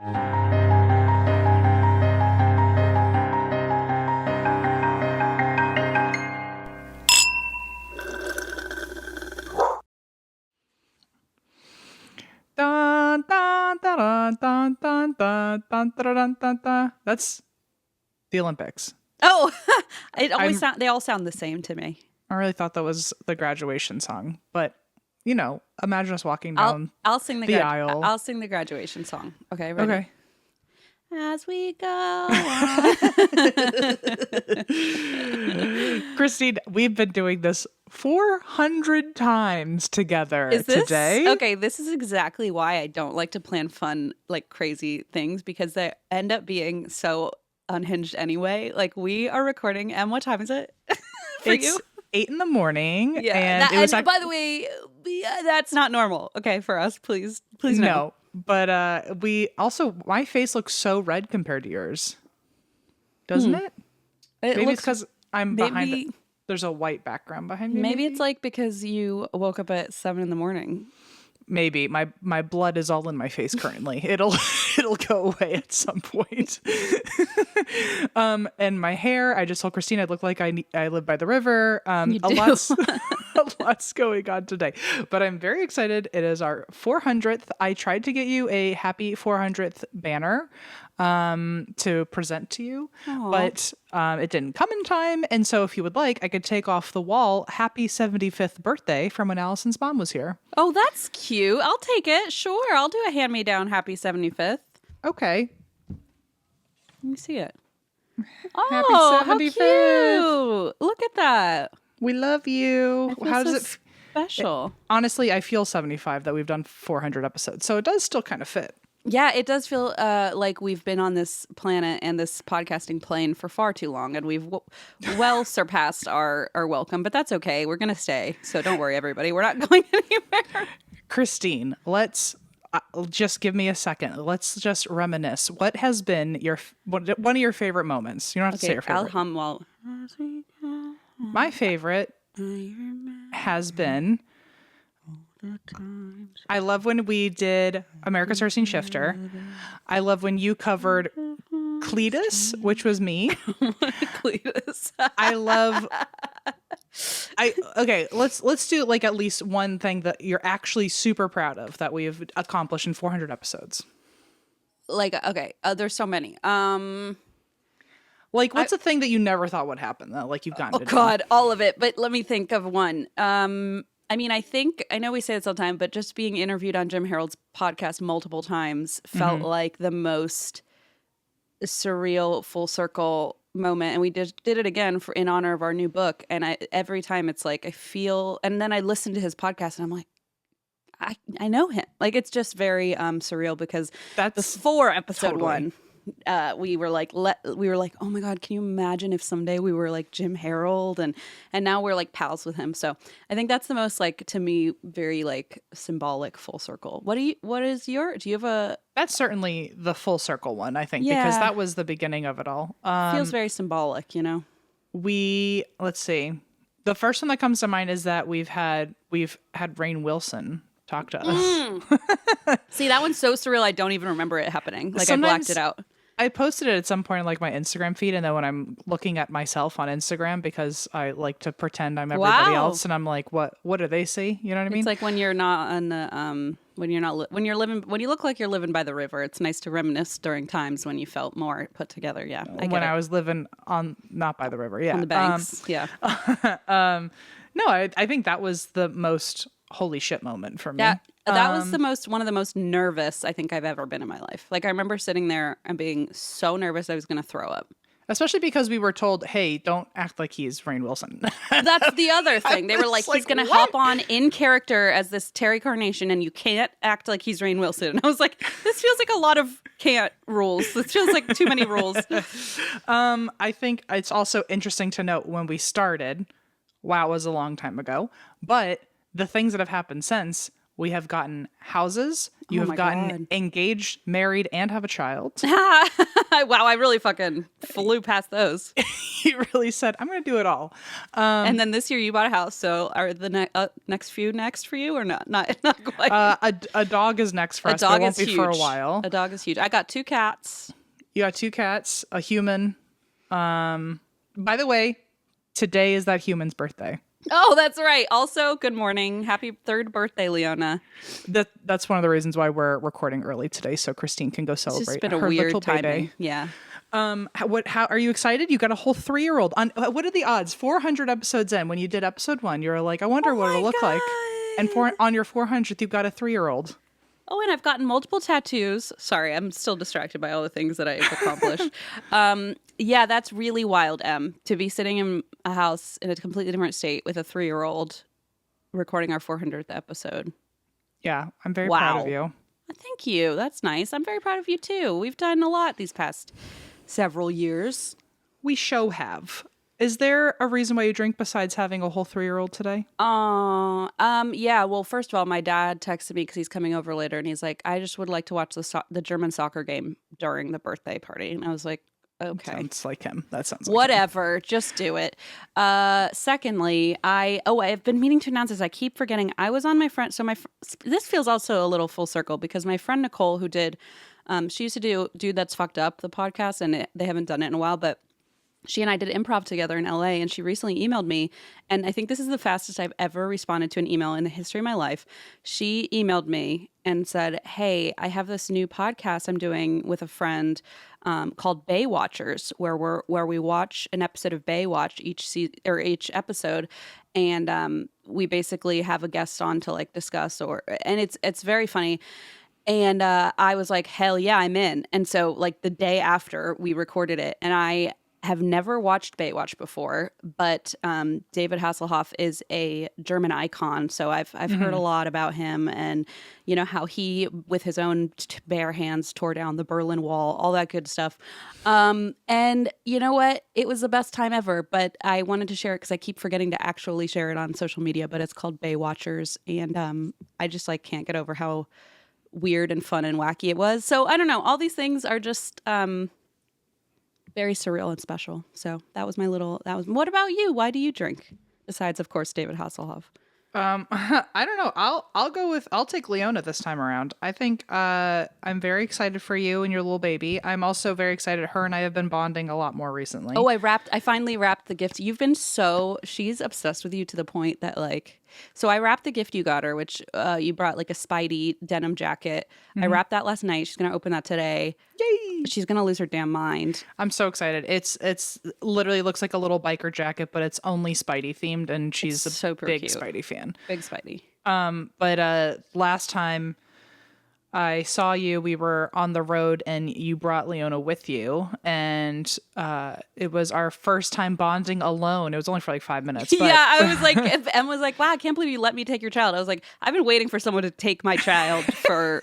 Dun, dun, dun, dun, dun, dun, dun, dun, dun, dun. That's the Olympics. Oh, they all sound the same to me. I really thought that was the graduation song, but you know, imagine us walking down I'll sing the aisle. I'll sing the graduation song. Okay, ready? Okay. As we go on. Christine, we've been doing this 400 times together today. Okay, this is exactly why I don't like to plan fun, like crazy things, because they end up being so unhinged anyway. Like, we are recording, and what time is it for you? 8 in the morning. Yeah, and it was by the way, that's not normal. Okay, for us, please no. But we also, my face looks so red compared to yours, doesn't it? Maybe it's because I'm behind it. There's a white background behind me. Maybe it's like because you woke up at 7 a.m. Maybe my blood is all in my face currently. It'll go away at some point. And my hair, I just told Christine I look like I live by the river. You a do. lot's going on today, but I'm very excited. It is our 400th. I tried to get you a happy 400th banner to present to you. Aww. But it didn't come in time. And so if you would like, I could take off the wall happy 75th birthday from when Allison's mom was here. Oh, that's cute. I'll take it. Sure. I'll do a hand-me-down happy 75th. Okay. Let me see it. Happy 75th. How cute. Look at that. We love you. How does it special? Honestly, I feel 75 that we've done 400 episodes. So it does still kind of fit. Yeah, it does feel like we've been on this planet and this podcasting plane for far too long, and we've well surpassed our welcome, but that's okay. We're going to stay. So don't worry, everybody. We're not going anywhere. Christine, let's just give me a second. Let's just reminisce. What has been one of your favorite moments? You don't have to say your favorite. I'll hum while... My favorite has been... I love when we did America's Nursing Shifter. I love when you covered Cletus, which was me. Cletus. I love... Okay, let's do like at least one thing that you're actually super proud of that we have accomplished in 400 episodes. Like, okay, there's so many. Like, what's a thing that you never thought would happen though? Like you've gotten to do? God, all of it. But let me think of one. I mean, I know we say this all the time, but just being interviewed on Jim Harold's podcast multiple times felt like the most surreal full circle moment. And we did it again in honor of our new book. And every time it's like, I feel, and then I listen to his podcast and I'm like, I know him. Like, it's just very surreal because that's before episode totally. 1. We were like, oh my God, can you imagine if someday we were like Jim Harold and now we're like pals with him. So I think that's the most, like, to me, very like symbolic full circle. Do you have a... That's certainly the full circle one, I think, because that was the beginning of it all. Feels very symbolic, you know? Let's see. The first one that comes to mind is that we've had Rainn Wilson talk to us. See, that one's so surreal. I don't even remember it happening. Like, sometimes I blacked it out. I posted it at some point in like my Instagram feed, and then when I'm looking at myself on Instagram, because I like to pretend I'm everybody else, and I'm like, what do they see? You know what I mean? It's like when you're not on the when you look like you're living by the river. It's nice to reminisce during times when you felt more put together. Yeah, I was living on not by the river. Yeah, on the banks. No, I think that was the most holy shit moment for me. That was one of the most nervous I think I've ever been in my life. Like, I remember sitting there and being so nervous I was going to throw up. Especially because we were told, hey, don't act like he's Rainn Wilson. That's the other thing. They were like, he's going to hop on in character as this Terry Carnation, and you can't act like he's Rainn Wilson. And I was like, this feels like a lot of can't rules. This feels like too many rules. I think it's also interesting to note when we started, wow, it was a long time ago, but the things that have happened since, We have gotten houses. You have gotten engaged, married, and have a child. Wow, I really fucking flew past those. You really said, I'm going to do it all. And then this year you bought a house. So are the next few next for you or not? Not quite. A dog is next for us. Dog but it won't is be huge. for a while. A dog is huge. I got 2 cats. You got 2 cats, a human. By the way, today is that human's birthday. Oh, that's right. Also, good morning. Happy 3rd birthday, Leona. That's one of the reasons why we're recording early today, so Christine can go celebrate It's just been a her weird little timing. baby. Yeah. How are you excited? You got a whole 3-year-old on. What are the odds? 400 episodes in, when you did episode 1, you were like, I wonder what it'll look like. And on your 400th, you've got a 3-year-old. Oh, and I've gotten multiple tattoos. Sorry, I'm still distracted by all the things that I've accomplished. Yeah, that's really wild, Em, to be sitting in a house in a completely different state with a 3-year-old recording our 400th episode. Yeah, I'm very proud of you. Thank you. That's nice. I'm very proud of you, too. We've done a lot these past several years. We have. Is there a reason why you drink besides having a whole 3-year-old today? Yeah. Well, first of all, my dad texted me because he's coming over later, and he's like, I just would like to watch the German soccer game during the birthday party. And I was like, okay. Sounds like him. That sounds like whatever. Him. Just do it. Secondly, I've been meaning to announce this. I keep forgetting. I was on my friend. So this feels also a little full circle because my friend Nicole, who did, she used to do Dude That's Fucked Up, the podcast, and they haven't done it in a while, but she and I did improv together in LA, and she recently emailed me, and I think this is the fastest I've ever responded to an email in the history of my life. She emailed me and said, hey, I have this new podcast I'm doing with a friend called Bay Watchers, where we watch an episode of Baywatch each episode, and we basically have a guest on to like discuss and it's very funny. And I was like, hell yeah, I'm in. And so like the day after we recorded it, and I have never watched Baywatch before, but David Hasselhoff is a German icon. So I've heard a lot about him, and you know how he, with his own bare hands, tore down the Berlin Wall, all that good stuff. And you know what? It was the best time ever. But I wanted to share it because I keep forgetting to actually share it on social media. But it's called Baywatchers, and I just like can't get over how weird and fun and wacky it was. So I don't know. All these things are just very surreal and special. So that was what about you? Why do you drink? Besides, of course, David Hasselhoff. I don't know. I'll take Leona this time around. I think I'm very excited for you and your little baby. I'm also very excited. Her and I have been bonding a lot more recently. Oh, I finally wrapped the gift. She's obsessed with you to the point that so I wrapped the gift you got her, which you brought like a Spidey denim jacket. Mm-hmm. I wrapped that last night. She's going to open that today. Yay! She's going to lose her damn mind. I'm so excited. It's literally looks like a little biker jacket, but it's only Spidey themed, and she's a big cute Spidey fan. Big Spidey. But last time I saw you, we were on the road, and you brought Leona with you, and it was our first time bonding alone. It was only for like 5 minutes. But... Yeah, I was like, Em was like, wow, I can't believe you let me take your child. I was like, I've been waiting for someone to take my child for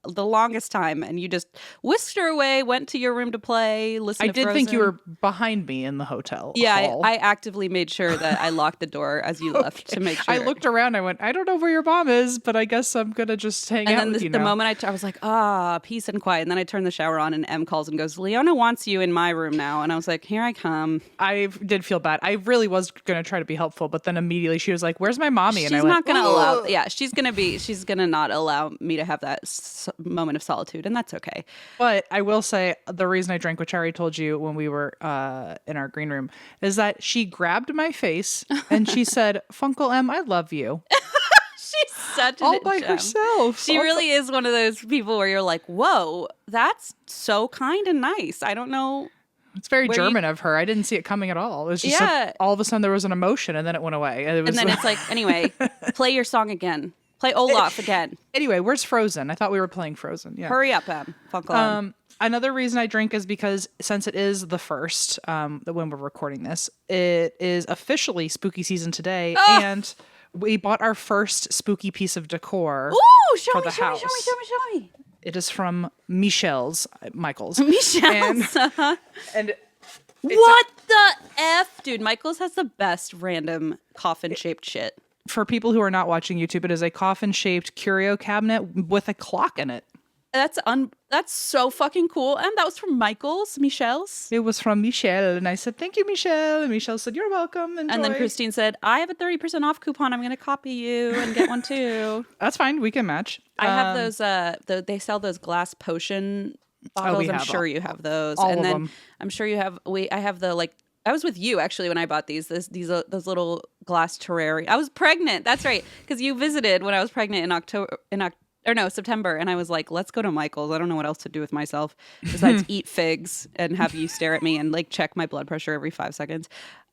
the longest time, and you just whisked her away, went to your room to play, listen to Frozen. I did think you were behind me in the hotel. Yeah, I actively made sure that I locked the door as you left to make sure. I looked around, I went, I don't know where your mom is, but I guess I'm going to just hang out with you now. The moment I was like, peace and quiet. And then I turned the shower on, and Em calls and goes, Leona wants you in my room now. And I was like, here I come. I did feel bad. I really was going to try to be helpful, but then immediately she was like, where's my mommy? And she's not going to allow, she's going to not allow me to have that moment of solitude. And that's okay. But I will say the reason I drank, which I already told you when we were in our green room, is that she grabbed my face and she said, Funkle M, I love you. She's such all by herself. She really is one of those people where you're like, whoa, that's so kind and nice. I don't know. It's very German of her. I didn't see it coming at all. It was just like, all of a sudden there was an emotion, and then it went away. And then it's like, anyway, play your song again. Play Olaf again. Anyway, where's Frozen? I thought we were playing Frozen. Yeah. Hurry up, Funkle. Another reason I drink is because since it is the first, when we're recording this, it is officially spooky season today, and we bought our first spooky piece of decor for the house. Show me. It is from Michael's. Michael's. And what the F? Dude, Michael's has the best random coffin-shaped shit. for people who are not watching YouTube, it is a coffin-shaped curio cabinet with a clock in it. That's so fucking cool. And that was from Michelle's. It was from Michelle, and I said, "Thank you, Michelle." And Michelle said, "You're welcome. Enjoy." And then Christine said, "I have a 30% off coupon. I'm going to copy you and get one too." That's fine. We can match. I have those. They sell those glass potion bottles. I'm sure you have those. All of them. I'm sure you have. I have the like. I was with you actually when I bought these those little glass terrarium. I was pregnant. That's right, because you visited when I was pregnant in September, and I was like, let's go to Michael's. I don't know what else to do with myself besides eat figs and have you stare at me and like check my blood pressure every 5 seconds.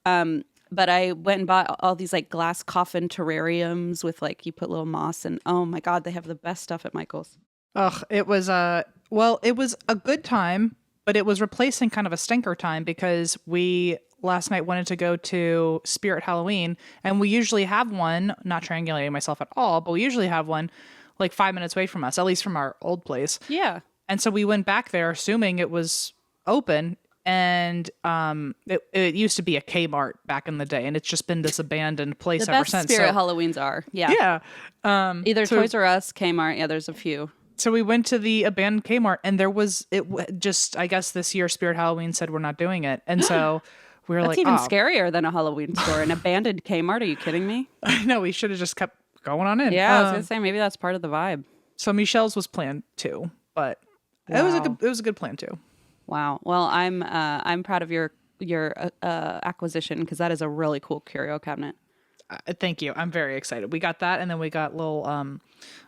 But I went and bought all these like glass coffin terrariums with like you put little moss, and oh my God, they have the best stuff at Michael's. Ugh, it was it was a good time, but it was replacing kind of a stinker time because we last night wanted to go to Spirit Halloween, and we usually have one, not triangulating myself at all, but we usually have one like 5 minutes away from us, at least from our old place. Yeah. And so we went back there assuming it was open, and it used to be a Kmart back in the day, and it's just been this abandoned place ever since. The best Spirit Halloweens are. Yeah. Yeah. Either Toys R Us, Kmart, yeah, there's a few. So we went to the abandoned Kmart, and there was I guess this year Spirit Halloween said we're not doing it. And so we were That's like, even scarier than a Halloween store. An abandoned Kmart? Are you kidding me? I know, we should have just kept going on in. Yeah, I was gonna say maybe that's part of the vibe. So Michelle's was planned too, but it was a good plan too. Wow. Well, I'm proud of your acquisition because that is a really cool curio cabinet. Thank you. I'm very excited. We got that, and then we got little.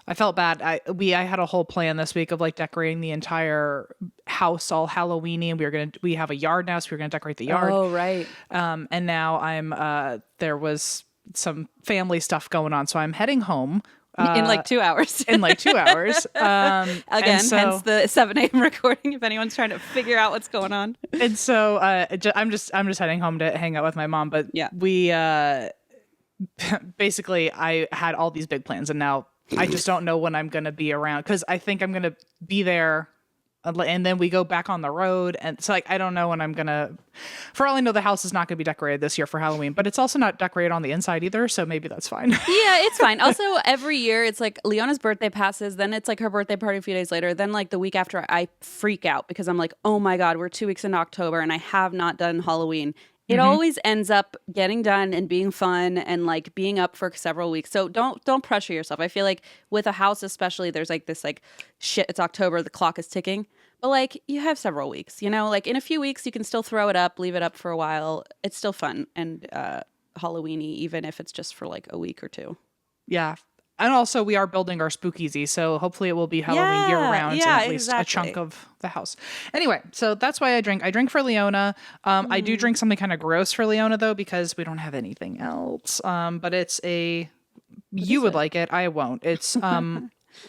I felt bad. I had a whole plan this week of like decorating the entire house all Halloweeny, and we have a yard now, so we were gonna decorate the yard. Oh right. And now there was some family stuff going on, so I'm heading home. In like 2 hours. In like 2 hours. Again, hence the 7 a.m. recording if anyone's trying to figure out what's going on. And so I'm just heading home to hang out with my mom. But yeah, we basically I had all these big plans, and now I just don't know when I'm going to be around, because I think I'm going to be there. And then we go back on the road. And so like, I don't know when I'm going to, for all I know, the house is not going to be decorated this year for Halloween, but it's also not decorated on the inside either. So maybe that's fine. Yeah, it's fine. Also, every year it's like Leona's birthday passes. Then it's like her birthday party a few days later. Then like the week after I freak out because I'm like, oh my God, we're 2 weeks into October and I have not done Halloween. It always ends up getting done and being fun and like being up for several weeks. So don't pressure yourself. I feel like with a house especially, there's like this like, shit, it's October, the clock is ticking. But like you have several weeks, you know, like in a few weeks you can still throw it up, leave it up for a while. It's still fun and Halloween-y, even if it's just for like a week or two. Yeah. And also we are building our spookeasy, so hopefully it will be Halloween year round in at least a chunk of the house. Anyway, so that's why I drink. I drink for Leona. I do drink something kind of gross for Leona though, because we don't have anything else. But it's you would like it. I won't. It's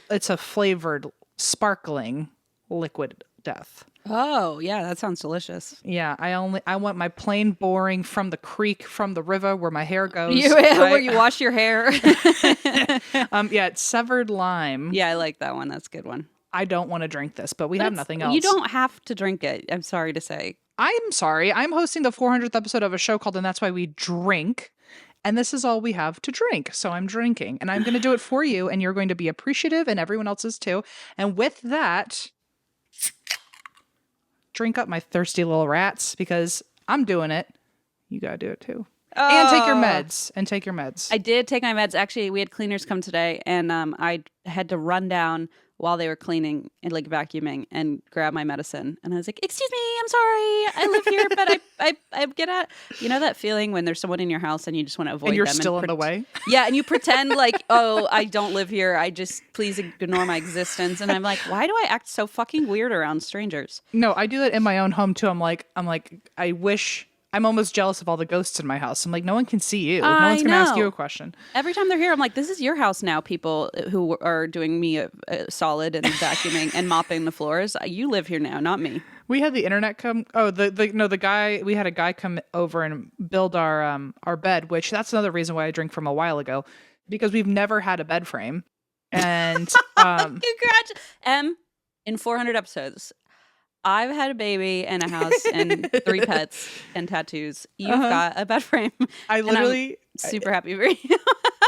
it's a flavored sparkling liquid death. Oh yeah, that sounds delicious. Yeah, I want my plain boring from the creek, from the river where my hair goes. Where you wash your hair. Yeah, it's severed lime. Yeah, I like that one. That's a good one. I don't want to drink this, but we have nothing else. You don't have to drink it. I'm sorry to say. I'm sorry. I'm hosting the 400th episode of a show called And That's Why We Drink. And this is all we have to drink. So I'm drinking. And I'm going to do it for you. And you're going to be appreciative. And everyone else is too. And with that, drink up my thirsty little rats, because I'm doing it. You got to do it too. Oh. And take your meds. I did take my meds. Actually, we had cleaners come today, and I had to run down while they were cleaning and like vacuuming and grab my medicine. And I was like, "Excuse me, I'm sorry. I live here, but I get out." You know that feeling when there's someone in your house and you just want to avoid them. And you're still in the way? Yeah, and you pretend like, "Oh, I don't live here. I just please ignore my existence." And I'm like, "Why do I act so fucking weird around strangers?" No, I do that in my own home too. I'm like, I wish. I'm almost jealous of all the ghosts in my house. I'm like, no one can see you. No one's going to ask you a question. Every time they're here, I'm like, this is your house now, people who are doing me a solid and vacuuming and mopping the floors. You live here now, not me. We had the internet come. Oh, the guy. We had a guy come over and build our bed, which that's another reason why I drink from a while ago, because we've never had a bed frame. And in 400 episodes, I've had a baby and a house and 3 pets and tattoos. You've got a bed frame. I literally super happy for you.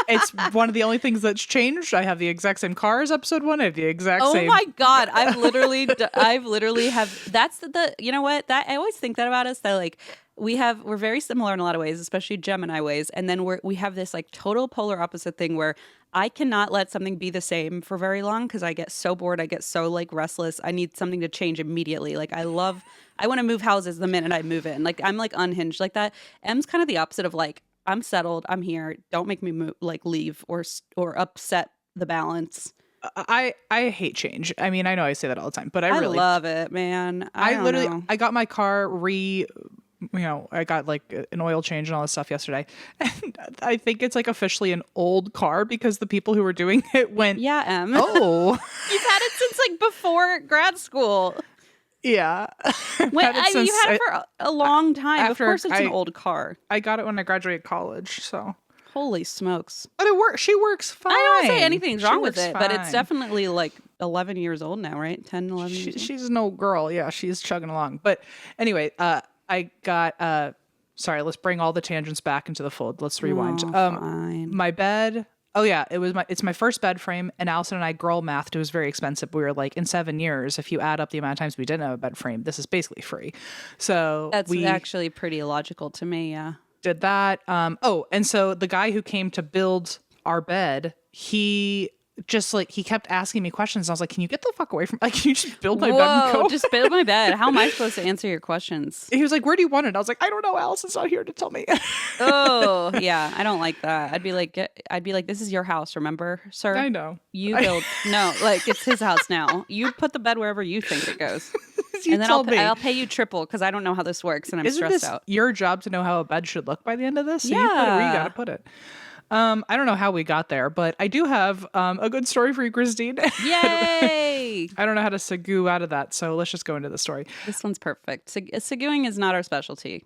It's one of the only things that's changed. I have the exact same car as episode 1. I have the exact same. Oh my God. I've literally have, that's you know what? That I always think that about us, that like, we're very similar in a lot of ways, especially Gemini ways. And then we have this like total polar opposite thing where I cannot let something be the same for very long because I get so bored. I get so like restless. I need something to change immediately. Like I want to move houses the minute I move in. Like I'm like unhinged like that. M's kind of the opposite of like, I'm settled. I'm here. Don't make me move, like leave or upset the balance. I hate change. I mean, I know I say that all the time, but I really love it, man. I got my car I got like an oil change and all this stuff yesterday. And I think it's like officially an old car because the people who were doing it went, yeah, oh, you've had it since like before grad school. Yeah. You've had it for a long time. Of course it's an old car. I got it when I graduated college, so. Holy smokes. But it works. She works fine. I don't say anything's wrong with it, but it's definitely like 11 years old now, right? 10, 11 years old. She's an old girl. Yeah, she's chugging along. But anyway, I got sorry, let's bring all the tangents back into the fold. Let's rewind. Fine. My bed. Oh yeah, it's my first bed frame, and Allison and I girl mathed. It was very expensive. We were like, in 7 years, if you add up the amount of times we didn't have a bed frame, this is basically free. So that's actually pretty illogical to me. Yeah. Did that. And so the guy who came to build our bed, he kept asking me questions. I was like, can you get the fuck away from, like, can you just build my bed and go? Just build my bed. How am I supposed to answer your questions? He was like, where do you want it? I was like, I don't know. Allison's not here to tell me. Oh, yeah. I don't like that. I'd be like, this is your house, remember, sir? I know. You build. No, like, it's his house now. You put the bed wherever you think it goes. And then I'll pay you triple because I don't know how this works and I'm stressed out. Your job to know how a bed should look by the end of this? So yeah. You put it where you gotta put it. I don't know how we got there, but I do have a good story for you, Christine. Yay! I don't know how to segue out of that, so let's just go into the story. This one's perfect. Seguing is not our specialty.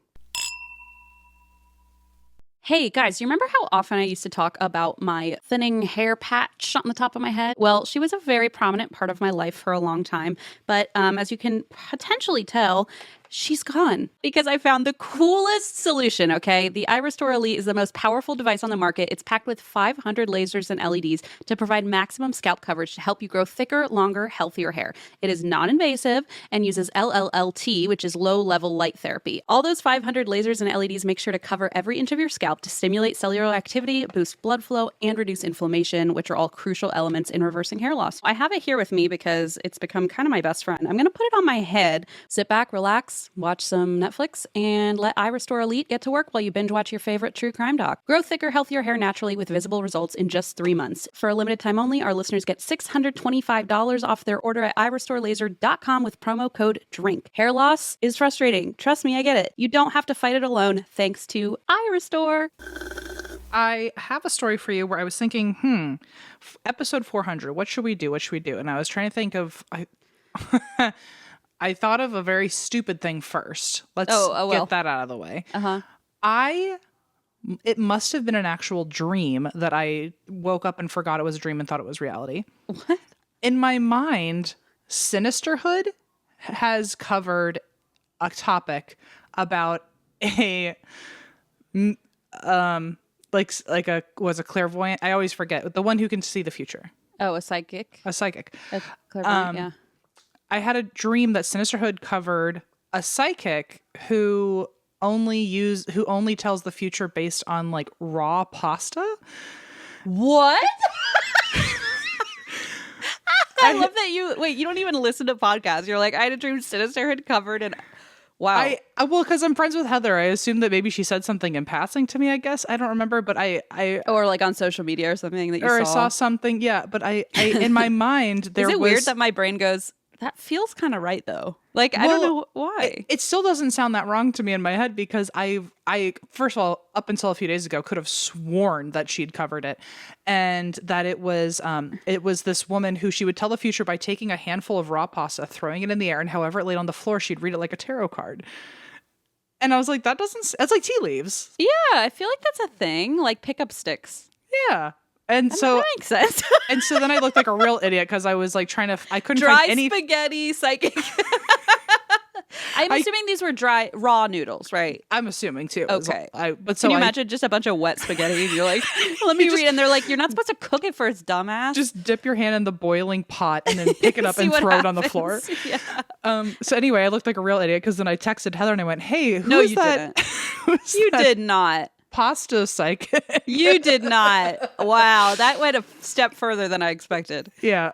Hey guys, you remember how often I used to talk about my thinning hair patch on the top of my head? Well, she was a very prominent part of my life for a long time, but as you can potentially tell, she's gone because I found the coolest solution, okay? The iRestore Elite is the most powerful device on the market. It's packed with 500 lasers and LEDs to provide maximum scalp coverage to help you grow thicker, longer, healthier hair. It is non-invasive and uses LLLT, which is low-level light therapy. All those 500 lasers and LEDs make sure to cover every inch of your scalp to stimulate cellular activity, boost blood flow, and reduce inflammation, which are all crucial elements in reversing hair loss. I have it here with me because it's become kind of my best friend. I'm going to put it on my head, sit back, relax, watch some Netflix, and let iRestore Elite get to work while you binge watch your favorite true crime doc. Grow thicker, healthier hair naturally with visible results in just 3 months. For a limited time only, our listeners get $625 off their order at iRestoreLaser.com with promo code DRINK. Hair loss is frustrating. Trust me, I get it. You don't have to fight it alone thanks to iRestore. I have a story for you where I was thinking, episode 400, what should we do? What should we do? And I was trying to think of... I thought of a very stupid thing first. Let's get that out of the way. It must have been an actual dream that I woke up and forgot it was a dream and thought it was reality. What? In my mind, Sinisterhood has covered a topic about a was a clairvoyant. I always forget the one who can see the future. Oh, a psychic. A psychic. A clairvoyant, yeah. I had a dream that Sinisterhood covered a psychic who only tells the future based on like raw pasta. What? I love that you don't even listen to podcasts. You're like, I had a dream Sinisterhood covered and wow. Well, because I'm friends with Heather, I assume that maybe she said something in passing to me, I guess. I don't remember, but or like on social media or something that you saw. Or I saw something, yeah. But I in my mind, there was... Is it weird that my brain goes, that feels kind of right though? Like, I don't know why. It still doesn't sound that wrong to me in my head because I first of all, up until a few days ago, could have sworn that she'd covered it, and that it was this woman who she would tell the future by taking a handful of raw pasta, throwing it in the air, and however it laid on the floor, she'd read it like a tarot card. And I was like, that's like tea leaves. Yeah, I feel like that's a thing, like pickup sticks. Yeah. And so that makes sense. And so then I looked like a real idiot because I was like I couldn't Dry find any spaghetti psychic. I'm assuming these were dry, raw noodles, right? I'm assuming too. Okay. But Can you imagine just a bunch of wet spaghetti and you're like, let me read. And they're like, you're not supposed to cook it first, dumbass. Just dip your hand in the boiling pot and then pick it up and throw it on the floor. Yeah. So anyway, I looked like a real idiot because then I texted Heather and I went, hey, no, who's you that? didn't. You did not. Pasta psychic. You did not. Wow, that went a step further than I expected. Yeah.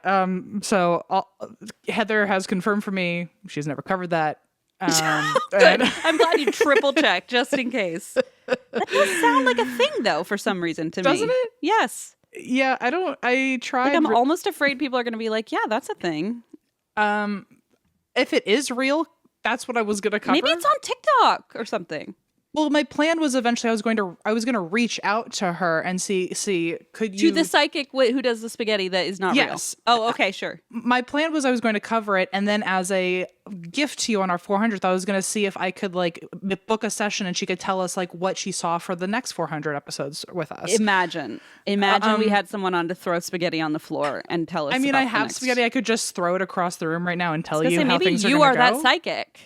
Heather has confirmed for me she's never covered that. Good. I'm glad you triple checked just in case. That does sound like a thing though for some reason to me. Doesn't it? Yes. Yeah. I tried. Like I'm almost afraid people are going to be like, yeah, that's a thing. If it is real, that's what I was going to cover. Maybe it's on TikTok or something. Well, my plan was eventually I was going to reach out to her and see could you to the psychic who does the spaghetti that is not real. Oh, okay, sure. My plan was I was going to cover it, and then as a gift to you on our 400th, I was going to see if I could like book a session and she could tell us like what she saw for the next 400 episodes with us. Imagine we had someone on to throw spaghetti on the floor and tell us. I mean, about I have spaghetti. I could just throw it across the room right now and tell you how maybe things are you going to go. Maybe you are that psychic.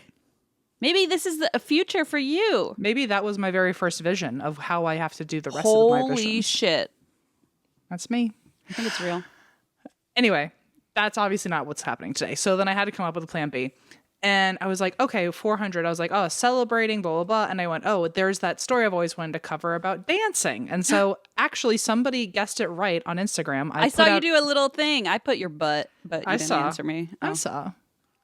Maybe this is a future for you. Maybe that was my very first vision of how I have to do the rest of my vision. Holy shit. That's me. I think it's real. Anyway, that's obviously not what's happening today. So then I had to come up with a plan B. And I was like, okay, 400. I was like, oh, celebrating, blah, blah, blah. And I went, oh, there's that story I've always wanted to cover about dancing. And so actually somebody guessed it right on Instagram. I saw you do a little thing. I put your butt, but you didn't answer me. I saw.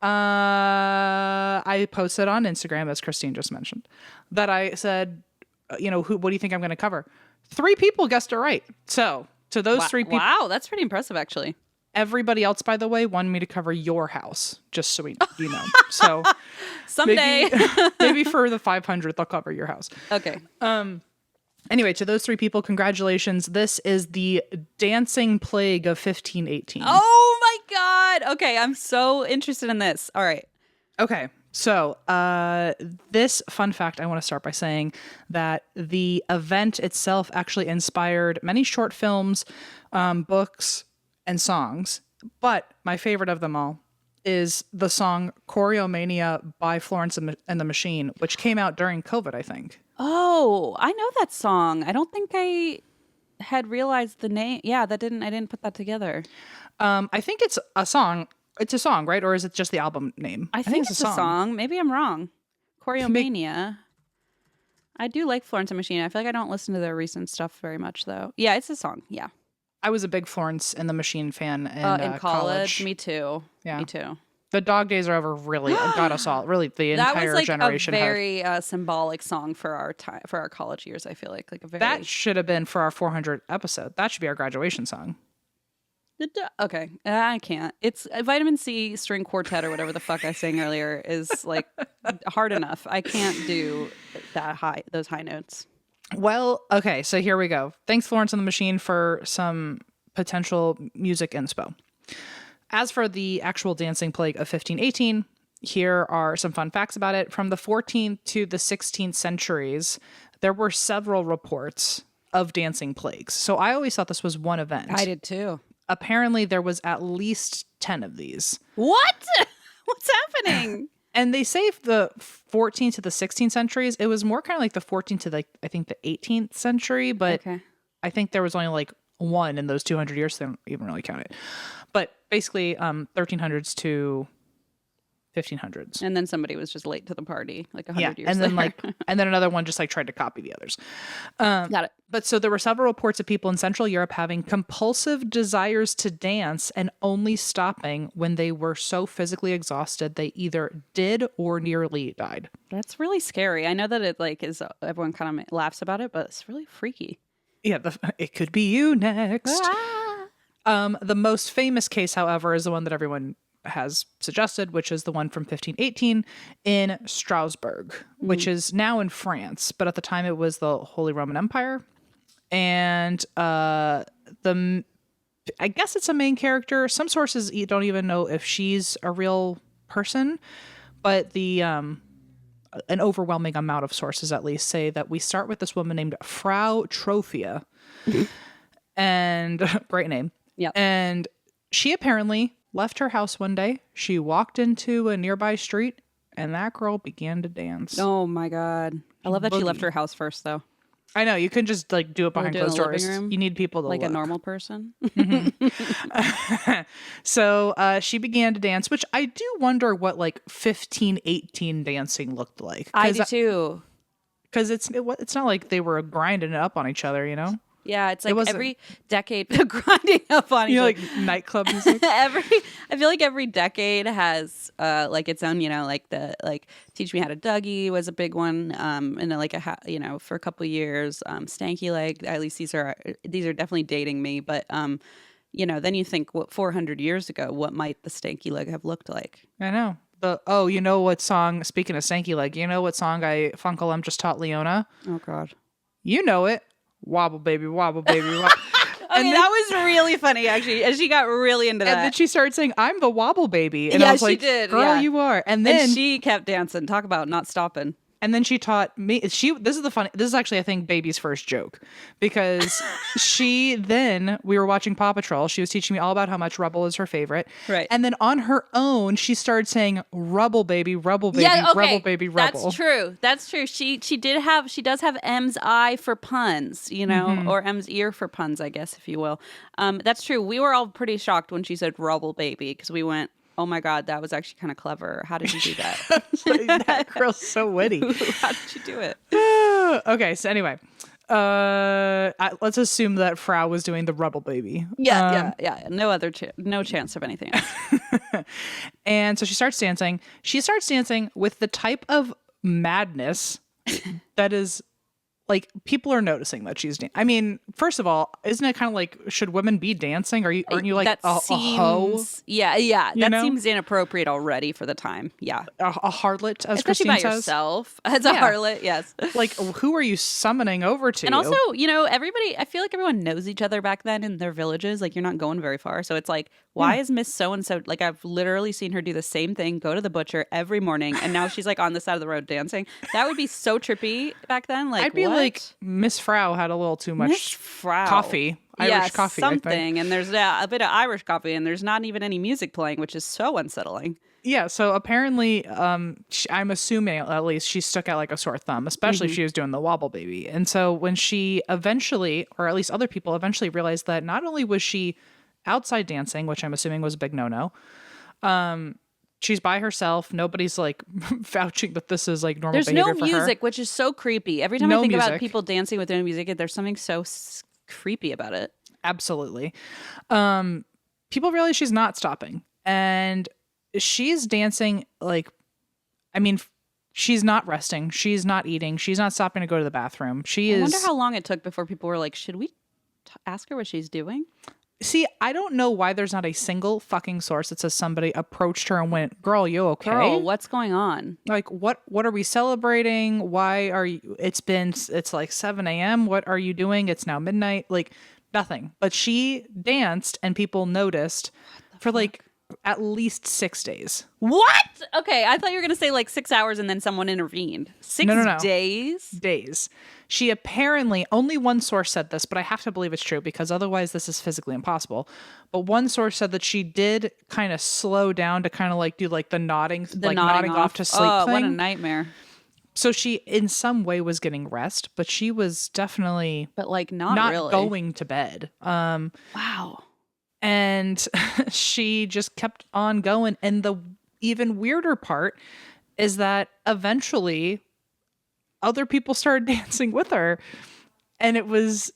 I posted on Instagram, as Christine just mentioned, that I said, what do you think I'm going to cover? 3 people guessed it right. So to those 3 people. Wow, that's pretty impressive, actually. Everybody else, by the way, wanted me to cover your house, just so you know. So someday, maybe for the 500th, I'll cover your house. Okay. Anyway, to those 3 people, congratulations. This is the dancing plague of 1518. Oh my God. Okay, I'm so interested in this. All right. Okay. So this fun fact, I want to start by saying that the event itself actually inspired many short films, books, and songs. But my favorite of them all is the song Choreomania by Florence and the Machine, which came out during COVID, I think. Oh, I know that song. I don't think I had realized the name. Yeah, I didn't put that together. I think it's a song. It's a song, right? Or is it just the album name? I think it's a song. Maybe I'm wrong. Choreomania. I do like Florence and the Machine. I feel like I don't listen to their recent stuff very much, though. Yeah, it's a song. Yeah. I was a big Florence and the Machine fan in college. Me too. Yeah. Me too. The dog days are over really got us all. Really, the entire generation. That was like a very symbolic song for our time, for our college years. I feel like a very. That should have been for our 400th episode. That should be our graduation song. Okay, I can't. It's Vitamin C String Quartet or whatever the fuck I sang earlier is like hard enough. I can't do those high notes. Well, okay, so here we go. Thanks, Florence and the Machine, for some potential music inspo. As for the actual dancing plague of 1518, here are some fun facts about it. From the 14th to the 16th centuries, there were several reports of dancing plagues. So I always thought this was one event. I did too. Apparently, there was at least 10 of these. What? What's happening? And they say the 14th to the 16th centuries, it was more kind of like the 14th to I think the 18th century, but okay. I think there was only like one in those 200 years, so they don't even really count it. But basically 1300s to 1500s. And then somebody was just late to the party, like 100 years and then later. and then another one just like tried to copy the others. Got it. But so there were several reports of people in Central Europe having compulsive desires to dance and only stopping when they were so physically exhausted they either did or nearly died. That's really scary. I know that it is everyone kind of laughs about it, but it's really freaky. Yeah, it could be you next. The most famous case, however, is the one that everyone has suggested, which is the one from 1518 in Strasbourg, which is now in France, but at the time it was the Holy Roman Empire. And I guess it's a main character. Some sources don't even know if she's a real person, but an overwhelming amount of sources at least say that we start with this woman named Frau Trophia. And great name. Yeah. And she apparently left her house one day. She walked into a nearby street and that girl began to dance. Oh my God. I love that she left her house first, though. I know, you couldn't just like do it behind closed doors. Room, you need people to like look. a normal person. So she began to dance, which I do wonder what like 15, 18 dancing looked like. I do too. Because it's not like they were grinding it up on each other, you know? Yeah, it's like every decade grinding up on each other. Like nightclub music. I feel like every decade has like its own, like Teach Me How to Dougie was a big one, and then like for a couple of years, Stanky Leg. At least these are definitely dating me, but then you think, what 400 years ago, what might the Stanky Leg have looked like? I know. You know what song? Speaking of Stanky Leg, you know what song Funkle M just taught Leona? Oh God, you know it. Wobble baby, wobble baby, wobble. Okay, that was really funny, actually. And she got really into that. And then she started saying, "I'm the wobble baby." And I was like, she did. "Girl, you are." And then she kept dancing. Talk about not stopping. And then she taught me. This is actually, I think, Baby's first joke, because we were watching Paw Patrol. She was teaching me all about how much Rubble is her favorite. Right. And then on her own, she started saying, "Rubble baby, Rubble baby, Rubble baby, Rubble." That's true. That's true. She does have M's eye for puns, or M's ear for puns, I guess, if you will. That's true. We were all pretty shocked when she said Rubble baby, because we went, oh my God, that was actually kind of clever. How did you do that? That girl's so witty. How did you do it? Okay, so anyway, let's assume that Frau was doing the Rubble baby. Yeah. No chance of anything else. And so she starts dancing. She starts dancing with the type of madness that is like, people are noticing that she's I mean, first of all, isn't it kind of like, should women be dancing? Aren't you like a hoe? Yeah. That seems inappropriate already for the time. Yeah. A harlot, as especially Christine by says. Yourself as a harlot, yes. Like, who are you summoning over to? And also, everybody, I feel like everyone knows each other back then in their villages. Like, you're not going very far. So it's like, why is Miss So-and-so, like, I've literally seen her do the same thing, go to the butcher every morning, and now she's like on the side of the road dancing. That would be so trippy back then. Like, I'd be like, Miss Frau had a little too much coffee. Irish coffee, something. I think. And there's a bit of Irish coffee, and there's not even any music playing, which is so unsettling. Yeah, so apparently, I'm assuming at least she stuck out like a sore thumb, especially if she was doing the wobble baby. And so when she eventually, or at least other people eventually realized that not only was she outside dancing, which I'm assuming was a big no-no, she's by herself. Nobody's like vouching that this is like normal behavior for her. There's no music, which is so creepy. Every time I think about people dancing with no music, there's something so creepy about it. Absolutely. People realize she's not stopping. And she's dancing like, I mean, she's not resting. She's not eating. She's not stopping to go to the bathroom. I wonder how long it took before people were like, should we ask her what she's doing? See, I don't know why there's not a single fucking source that says somebody approached her and went, "Girl, you okay? Girl, what's going on? Like, what are we celebrating? Why are you, it's like 7 a.m. What are you doing? It's now midnight." Like, nothing. But she danced and people noticed for like at least 6 days. What? Okay, I thought you were going to say like 6 hours and then someone intervened. No. Days? Days. She apparently, only one source said this, but I have to believe it's true because otherwise this is physically impossible. But one source said that she did kind of slow down to kind of like do like the nodding off to sleep thing. Oh, what a nightmare. So she in some way was getting rest, but she was definitely but like not really going to bed. Wow. And she just kept on going. And the even weirder part is that eventually other people started dancing with her. And it was,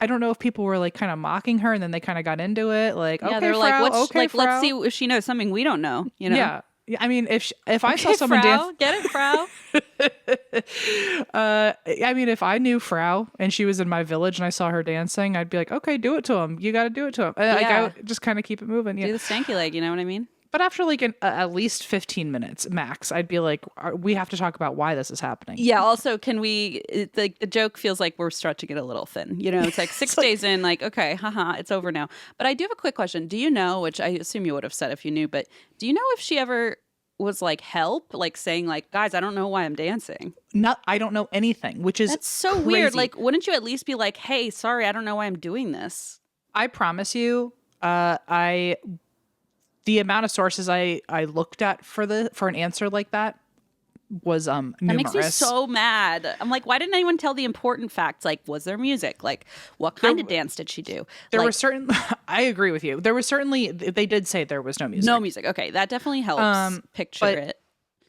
I don't know if people were like kind of mocking her and then they kind of got into it. Like, yeah, okay, they're Frau, like, okay, Frau. Let's see if she knows something we don't know. Yeah. I mean, if I saw someone Frau, get it, Frau? I mean, if I knew Frau and she was in my village and I saw her dancing, I'd be like, okay, do it to him. You got to do it to him. Like, I would just kind of keep it moving. Yeah. Do the stanky leg, you know what I mean? But after like at least 15 minutes max, I'd be like, we have to talk about why this is happening. Yeah. Also, can we, the joke feels like we're stretching it a little thin. It's like 6 days in, like, okay, haha, it's over now. But I do have a quick question. Do you know, which I assume you would have said if you knew, but do you know if she ever was like help, like saying like, guys, I don't know why I'm dancing? I don't know anything, which is that's so crazy. Weird. Like, wouldn't you at least be like, hey, sorry, I don't know why I'm doing this? I promise you, the amount of sources I looked at for an answer like that was That numerous. makes me so mad. I'm like, why didn't anyone tell the important facts? Like, was there music? Like, what kind of dance did she do? There like, were certain. I agree with you. There was certainly. They did say there was no music. no music. Okay, that definitely helps picture but it.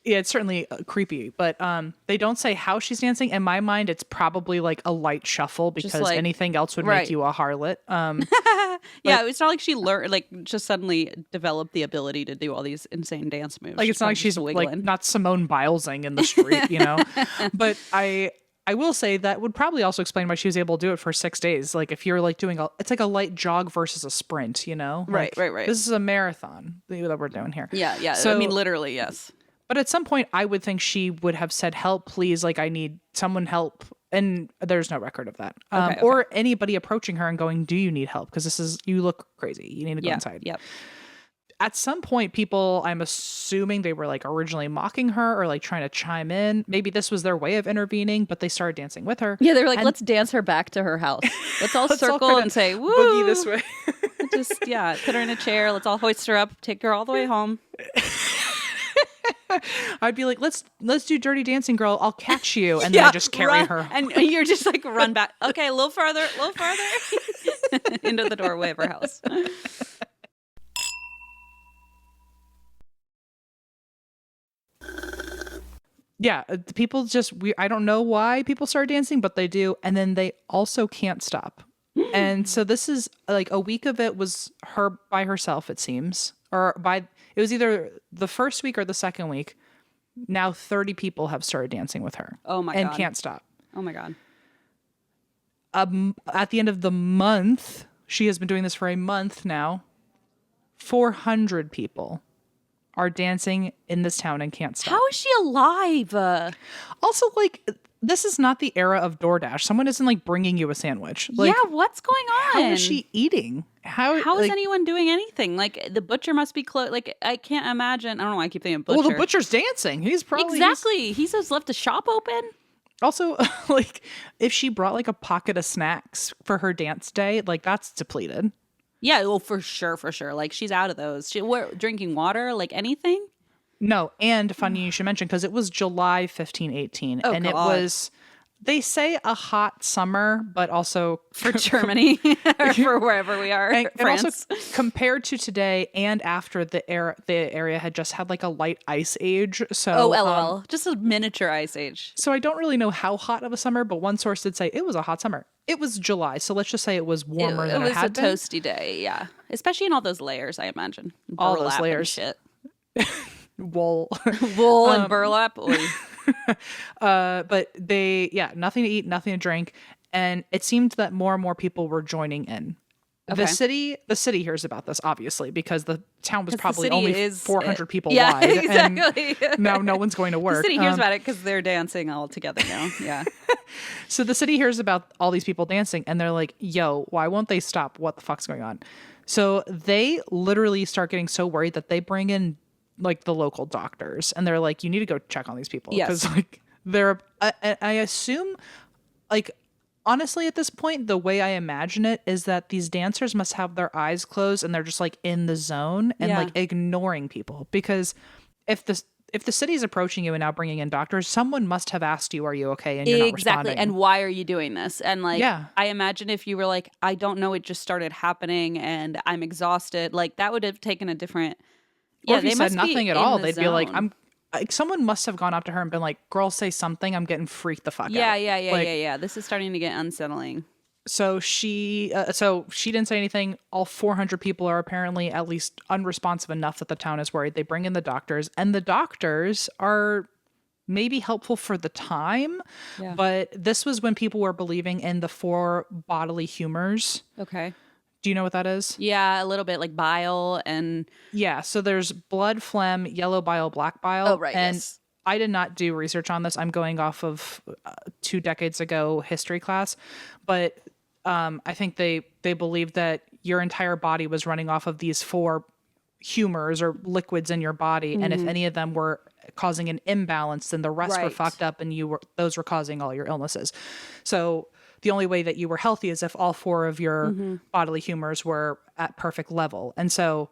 Yeah, it's certainly creepy, but they don't say how she's dancing. In my mind, it's probably like a light shuffle because like- anything else would right. make you a harlot. Yeah, it's not like she learned, like, just suddenly developed the ability to do all these insane dance moves. Like it's not like she's wiggling. like not Simone Bilesing in the street, you know. But I will say that would probably also explain why she was able to do it for 6 days. Like if you're like doing it's like a light jog versus a sprint, you know. Right, like, right. This is a marathon that we're doing here. Yeah. So, I mean, literally, yes. But at some point, I would think she would have said, "Help, please! Like I need someone help." And there's no record of that, Okay. or anybody approaching her and going, "Do you need help? Because you look crazy. You need to go inside." Yep. At some point, people, I'm assuming they were like originally mocking her or like trying to chime in. Maybe this was their way of intervening, but they started dancing with her. Yeah, they were like, let's dance her back to her house. Let's all circle and say, woo! Boogie this way. Just, put her in a chair. Let's all hoist her up, take her all the way home. I'd be like, let's do Dirty Dancing Girl. I'll catch you. And then I just carry her. And you're just like, run back. Okay, a little farther. Into the doorway of her house. Yeah, people just I don't know why people start dancing, but they do, and then they also can't stop. And so this is like a week of it was her by herself, it seems, it was either the first week or the second week. Now 30 people have started dancing with her. Oh my God. And can't stop. Oh my God. At the end of the month, she has been doing this for a month now. 400 people are dancing in this town and can't stop. How is she alive? Also, like, this is not the era of DoorDash. Someone isn't like bringing you a sandwich. Like, what's going on? how is she eating? How is anyone doing anything? Like the butcher must be close. Like I can't imagine. I don't know why I keep thinking butcher. Well, the butcher's dancing. He's probably exactly. He's just left the shop open. Also, like if she brought like a pocket of snacks for her dance day, like that's depleted. Yeah, well, for sure. Like she's out of those. Drinking water, like anything. No, and funny you should mention because it was July 15, 18, and God. it was. They say a hot summer, but also for Germany or for wherever we are, and France. also compared to today and after the area had just had like a light ice age. So lol, just a miniature ice age. So I don't really know how hot of a summer, but one source did say it was a hot summer. It was July, so let's just say it was warmer than it had been. It was a toasty day, yeah. Especially in all those layers, I imagine. All those layers, shit. Wool, and burlap. But nothing to eat, nothing to drink, and it seemed that more and more people were joining in. Okay. The city hears about this obviously because the town was probably only 400 people wide, exactly. And now no one's going to work. The city hears about it because they're dancing all together now. Yeah. So the city hears about all these people dancing, and they're like, "Yo, why won't they stop? What the fuck's going on?" So they literally start getting so worried that they bring in like the local doctors, and they're like, you need to go check on these people because like they're I assume, like, honestly at this point the way I imagine it is that these dancers must have their eyes closed and they're just like in the zone and like ignoring people, because if the city is approaching you and now bringing in doctors, someone must have asked you, are you okay? And you're not responding. And why are you doing this? And like, I imagine if you were like, I don't know, it just started happening and I'm exhausted, like that would have taken a different. Or if you said nothing at all, they'd be like, someone must have gone up to her and been like, girl, say something. I'm getting freaked the fuck out. Yeah. This is starting to get unsettling. So she didn't say anything. All 400 people are apparently at least unresponsive enough that the town is worried. They bring in the doctors, and the doctors are maybe helpful for the time. Yeah. But this was when people were believing in the 4 bodily humors. Okay. Do you know what that is? Yeah, a little bit, like bile and... Yeah, so there's blood, phlegm, yellow bile, black bile. Oh, right, and yes. I did not do research on this. I'm going off of 2 decades ago history class. But I think they believed that your entire body was running off of these 4 humors or liquids in your body. Mm-hmm. And if any of them were causing an imbalance, then the rest were fucked up and those were causing all your illnesses. So... the only way that you were healthy is if all 4 of your bodily humors were at perfect level. And so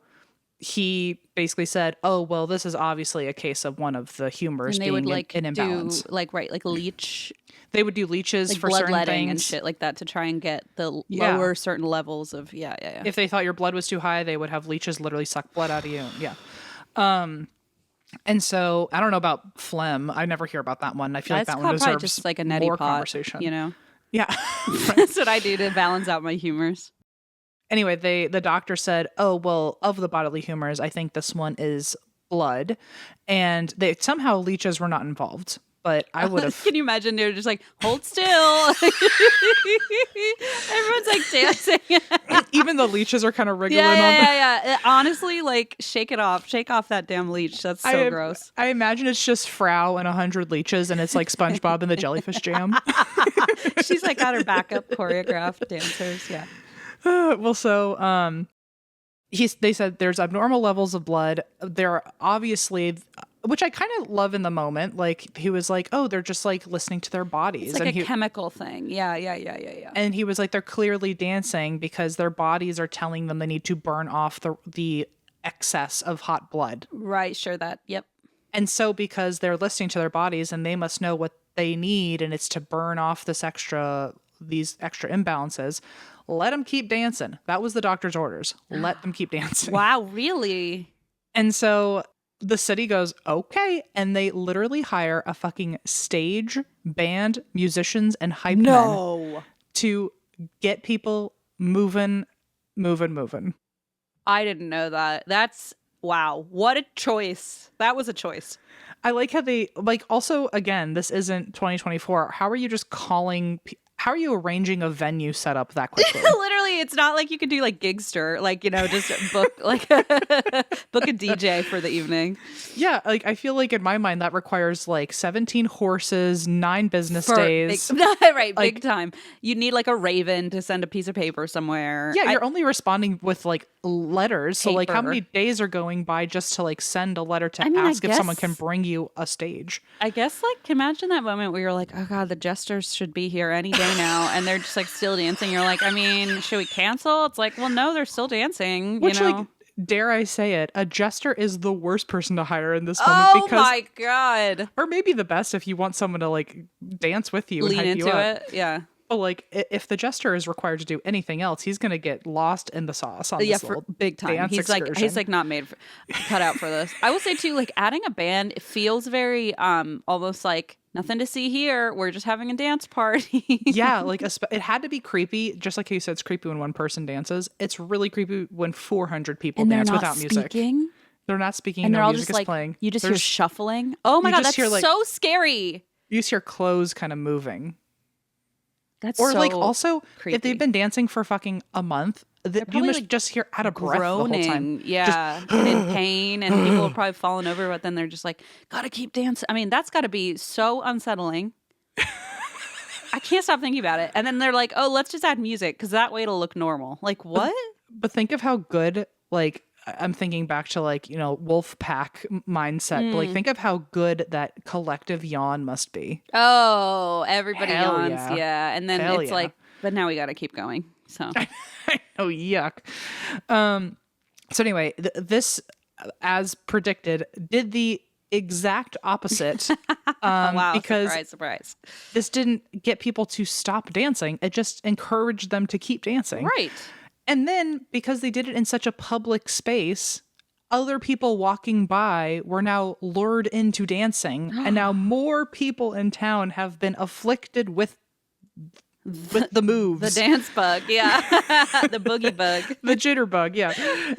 he basically said, oh, well, this is obviously a case of one of the humors And they being would like in imbalance. do like leech, They would do leeches like for certain bloodletting and things. shit like that to try and get the Yeah. lower certain levels of If they thought your blood was too high, they would have leeches literally suck blood out of you. Yeah. And so I don't know about phlegm. I never hear about that one. I feel like that one deserves just like a neti more pot, conversation. you know. Yeah. That's what I do to balance out my humors. Anyway, the doctor said, oh, well, of the bodily humors, I think this one is blood. And they somehow leeches were not involved. But I would have. Can you imagine? They're just like, hold still. Everyone's like dancing. Even the leeches are kind of wriggling Yeah. Honestly, like, shake it off. Shake off that damn leech. That's so gross. I imagine it's just Frau and 100 leeches, and it's like SpongeBob and the Jellyfish Jam. She's like got her backup choreographed dancers. Yeah. Well, so they said there's abnormal levels of blood. There are obviously, which I kind of love in the moment. Like he was like, oh, they're just like listening to their bodies. It's like and a chemical thing. Yeah. And he was like, they're clearly dancing because their bodies are telling them they need to burn off the excess of hot blood. Right. Sure. Yep. And so because they're listening to their bodies and they must know what they need, and it's to burn off these extra imbalances, let them keep dancing. That was the doctor's orders. Let them keep dancing. Wow, really? And so the city goes, okay. And they literally hire a fucking stage, band, musicians, and hype men to get people moving. I didn't know that. That's, wow. What a choice. That was a choice. I like how they, like, also, again, this isn't 2024. How are you just calling how are you arranging a venue setup that quickly? Literally, it's not like you could do like Gigster, like, you know, just book like book a DJ for the evening. Yeah, like I feel like in my mind that requires like 17 horses, 9 business days. Right, like, big time. You need like a raven to send a piece of paper somewhere. Yeah, you're only responding with like letters. Paper. So like how many days are going by just to like send a letter to ask if someone can bring you a stage? I guess like imagine that moment where you're like, oh God, the jesters should be here any day now, and they're just like still dancing. You're like, I mean, should we cancel? It's like, well, no, they're still dancing. Which, you know? like, dare I say it, a jester is the worst person to hire in this moment. Oh my God. Or maybe the best if you want someone to like dance with you, lean and hype into you up. it. Yeah. But like, if the jester is required to do anything else, he's gonna get lost in the sauce on this little big time. dance He's excursion. like not cut out for this. I will say too, like adding a band, it feels very almost like nothing to see here. We're just having a dance party. Yeah, like it had to be creepy. Just like you said, it's creepy when one person dances. It's really creepy when 400 people dance without music. They're not speaking. And no they're all music just is playing. You just hear shuffling. Oh my God, that's hear, like, so scary. You just hear clothes kind of moving. That's or so like also creepy. If they've been dancing for fucking a month, you must like just hear out of breath groaning. the whole time. Yeah, and in pain, and people have probably fallen over, but then they're just like, gotta keep dancing. I mean, that's got to be so unsettling. I can't stop thinking about it. And then they're like, oh, let's just add music because that way it'll look normal. Like, what? But think of how good, like, I'm thinking back to like, you know, wolf pack mindset. But like, think of how good that collective yawn must be. Oh, everybody Hell yawns. Yeah. And then it's like, but now we got to keep going. So, oh, yuck. So anyway, this, as predicted, did the exact opposite. wow. Because surprise. This didn't get people to stop dancing. It just encouraged them to keep dancing. Right. And then because they did it in such a public space, other people walking by were now lured into dancing. And now more people in town have been afflicted with the moves. The dance bug. Yeah. The boogie bug. The jitterbug. Yeah.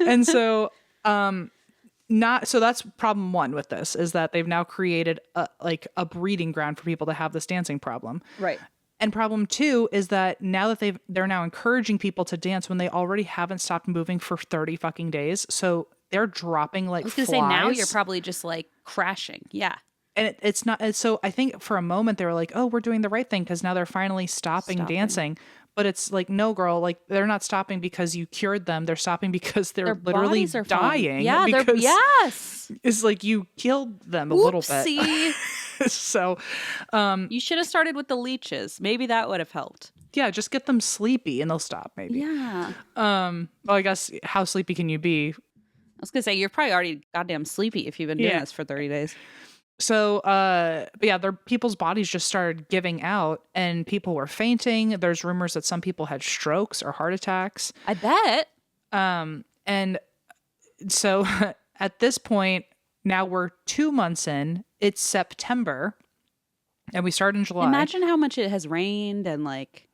And so, so that's problem one with this, is that they've now created a breeding ground for people to have this dancing problem. Right. And problem two is that now that they're now encouraging people to dance when they already haven't stopped moving for 30 fucking days. So they're dropping like flies. I was going to say, now you're probably just like crashing. Yeah. And it's not. And so I think for a moment they were like, oh, we're doing the right thing because now they're finally stopping dancing. But it's like, no, girl, like they're not stopping because you cured them. They're stopping because they're literally dying. Yeah, because it's like you killed them a little bit. So you should have started with the leeches. Maybe that would have helped. Yeah, just get them sleepy and they'll stop maybe. Yeah. Well, I guess how sleepy can you be? was gonna say you're probably already goddamn sleepy if you've been doing this for 30 days. So, but yeah, people's bodies just started giving out, and people were fainting. There's rumors that some people had strokes or heart attacks. I bet. And so at this point, now we're 2 months in. It's September, and we start in July. Imagine how much it has rained, and like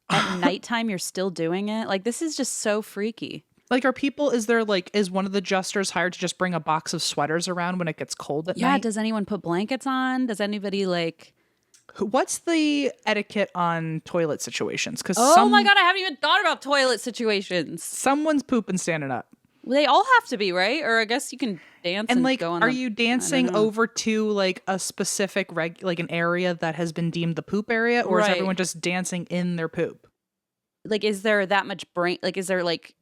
at nighttime you're still doing it. Like, this is just so freaky. Like, is one of the jesters hired to just bring a box of sweaters around when it gets cold at night? Yeah, does anyone put blankets on? Does anybody like... What's the etiquette on toilet situations? Because my God, I haven't even thought about toilet situations. Someone's pooping standing up. Well, they all have to be, right? Or I guess you can dance and like, go on are you dancing over to like a specific like an area that has been deemed the poop area, or is everyone just dancing in their poop? Like, is there that much brain? Like, is there like...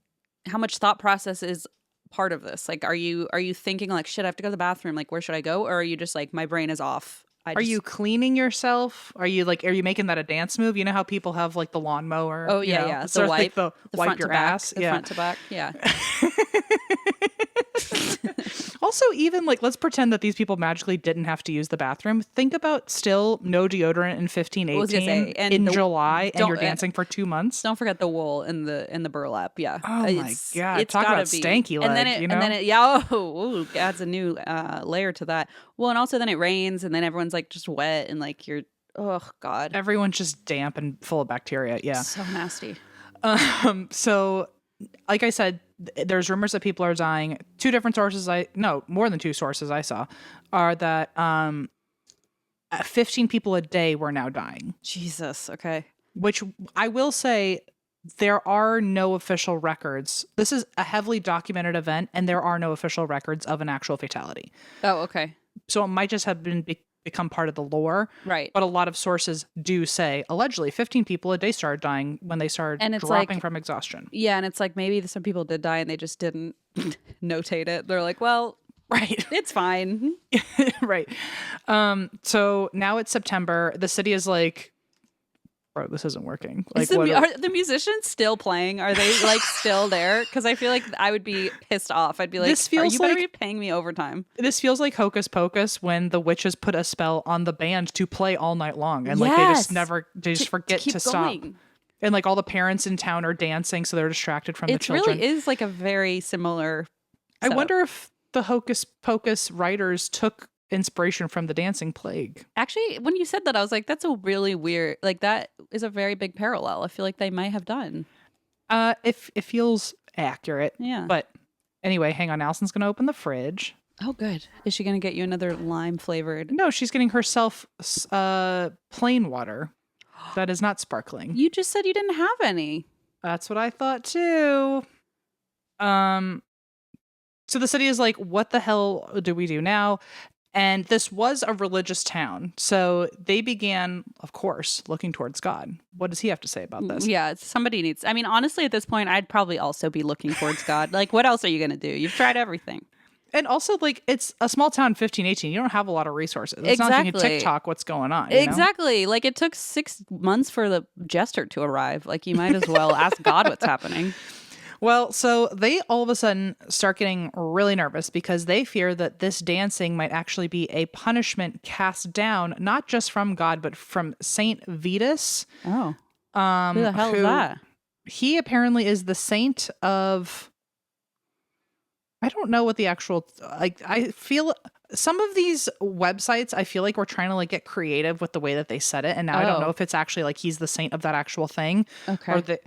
how much thought process is part of this? Like, are you thinking like, shit, I have to go to the bathroom. Like, where should I go? Or are you just like, my brain is off? Are you cleaning yourself? Are you making that a dance move? You know how people have like the lawnmower? Oh yeah, yeah. The wipe, the wipe front your to back, ass. the front to back. Yeah. Also, even like, let's pretend that these people magically didn't have to use the bathroom. Think about still no deodorant in 15-18 in July, and you're dancing for 2 months. Don't forget the wool and the burlap. Yeah. Oh my God! Talk about stanky leg. And then it adds a new layer to that. Well, and also then it rains, and then everyone's like just wet, and like you're, oh God, everyone's just damp and full of bacteria. Yeah, so nasty. So, like I said, there's rumors that people are dying. More than two sources I saw are that 15 people a day were now dying. Jesus. Okay. Which I will say, there are no official records. This is a heavily documented event, and there are no official records of an actual fatality. Oh, okay. So it might just have become part of the lore. Right. But a lot of sources do say, allegedly, 15 people a day started dying when they started dropping from exhaustion. Yeah, and it's like maybe some people did die and they just didn't notate it. They're like, well, right, it's fine. Right. So now it's September. The city is like, bro, this isn't working. Like, are the musicians still playing? Are they like still there? Because I feel like I would be pissed off. I'd be like, you better be paying me overtime. This feels like Hocus Pocus when the witches put a spell on the band to play all night long, and like they just forget to stop. And like all the parents in town are dancing, so they're distracted from the children. It really is like a very similar setup. I wonder if the Hocus Pocus writers took inspiration from the dancing plague. Actually, when you said that, I was like, that's a really weird, like that is a very big parallel. I feel like they might have done. It feels accurate. Yeah. But anyway, hang on. Allison's going to open the fridge. Oh, good. Is she going to get you another lime flavored? No, she's getting herself plain water that is not sparkling. You just said you didn't have any. That's what I thought too. So the city is like, what the hell do we do now? And this was a religious town. So they began, of course, looking towards God. What does he have to say about this? Yeah, somebody needs... I mean, honestly, at this point, I'd probably also be looking towards God. Like, what else are you going to do? You've tried everything. And also, like, it's a small town, 15-18. You don't have a lot of resources. It's not like you can TikTok what's going on. Exactly. Like, it took 6 months for the jester to arrive. Like, you might as well ask God what's happening. Well, so they all of a sudden start getting really nervous because they fear that this dancing might actually be a punishment cast down, not just from God, but from Saint Vitus. Oh. Who the hell is that? He apparently is the saint of... I don't know what the actual... Like, I feel... Some of these websites, I feel like we're trying to like get creative with the way that they said it. And now I don't know if it's actually like he's the saint of that actual thing. Okay.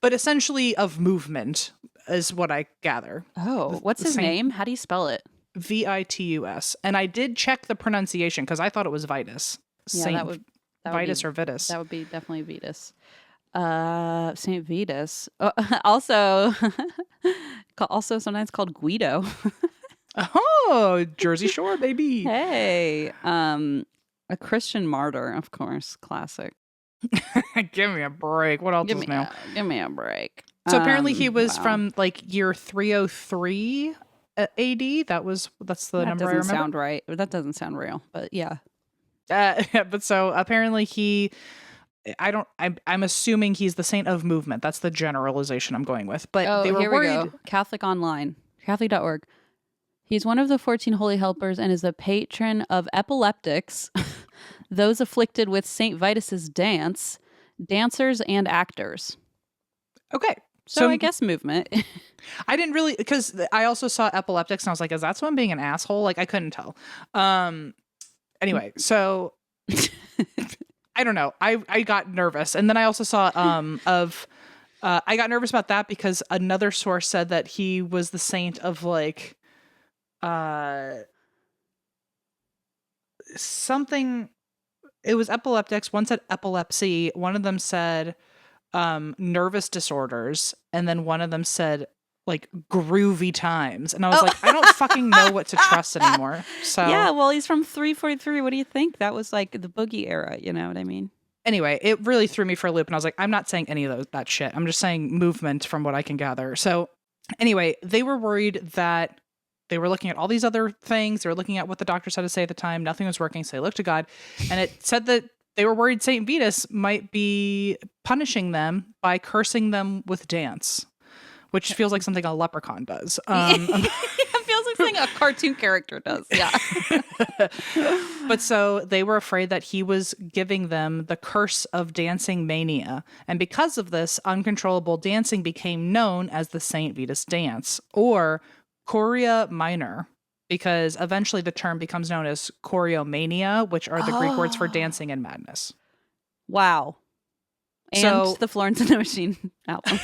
But essentially of movement is what I gather. Oh, what's his name? How do you spell it? Vitus. And I did check the pronunciation because I thought it was Vitus. Yeah, Vitus or Vitus. That would be definitely Vitus. Saint Vitus. Also sometimes called Guido. Oh, Jersey Shore, baby. Hey, a Christian martyr, of course. Classic. Give me a break. What else is new? Give me a break. So apparently he was from like year 303 AD. That's the number I remember. That doesn't sound right. That doesn't sound real, but yeah. But so apparently I'm assuming he's the saint of movement. That's the generalization I'm going with. But they were worried. We go. Catholic Online. Catholic.org. He's one of the 14 holy helpers and is the patron of epileptics, those afflicted with St. Vitus's dance, dancers, and actors. Okay. So I guess movement. I didn't really, because I also saw epileptics and I was like, is that someone being an asshole? Like, I couldn't tell. Anyway, so I don't know. I got nervous. And then I also saw I got nervous about that because another source said that he was the saint of like something. It was epileptics. One said epilepsy. One of them said nervous disorders, and then one of them said like groovy times, and I was like, I don't fucking know what to trust anymore. So yeah, well, he's from 343. What do you think? That was like the boogie era. You know what I mean? Anyway, it really threw me for a loop, and I was like, I'm not saying any of that shit. I'm just saying movement from what I can gather. So anyway, they were worried that they were looking at all these other things. They were looking at what the doctors had to say at the time. Nothing was working, so they looked to God, and it said that they were worried St. Vitus might be punishing them by cursing them with dance, which feels like something a leprechaun does. It feels like something a cartoon character does. Yeah. But so they were afraid that he was giving them the curse of dancing mania. And because of this, uncontrollable dancing became known as the St. Vitus dance, or chorea minor, because eventually the term becomes known as choreomania, which are the Greek words for dancing and madness. Wow. And the Florence and the Machine album.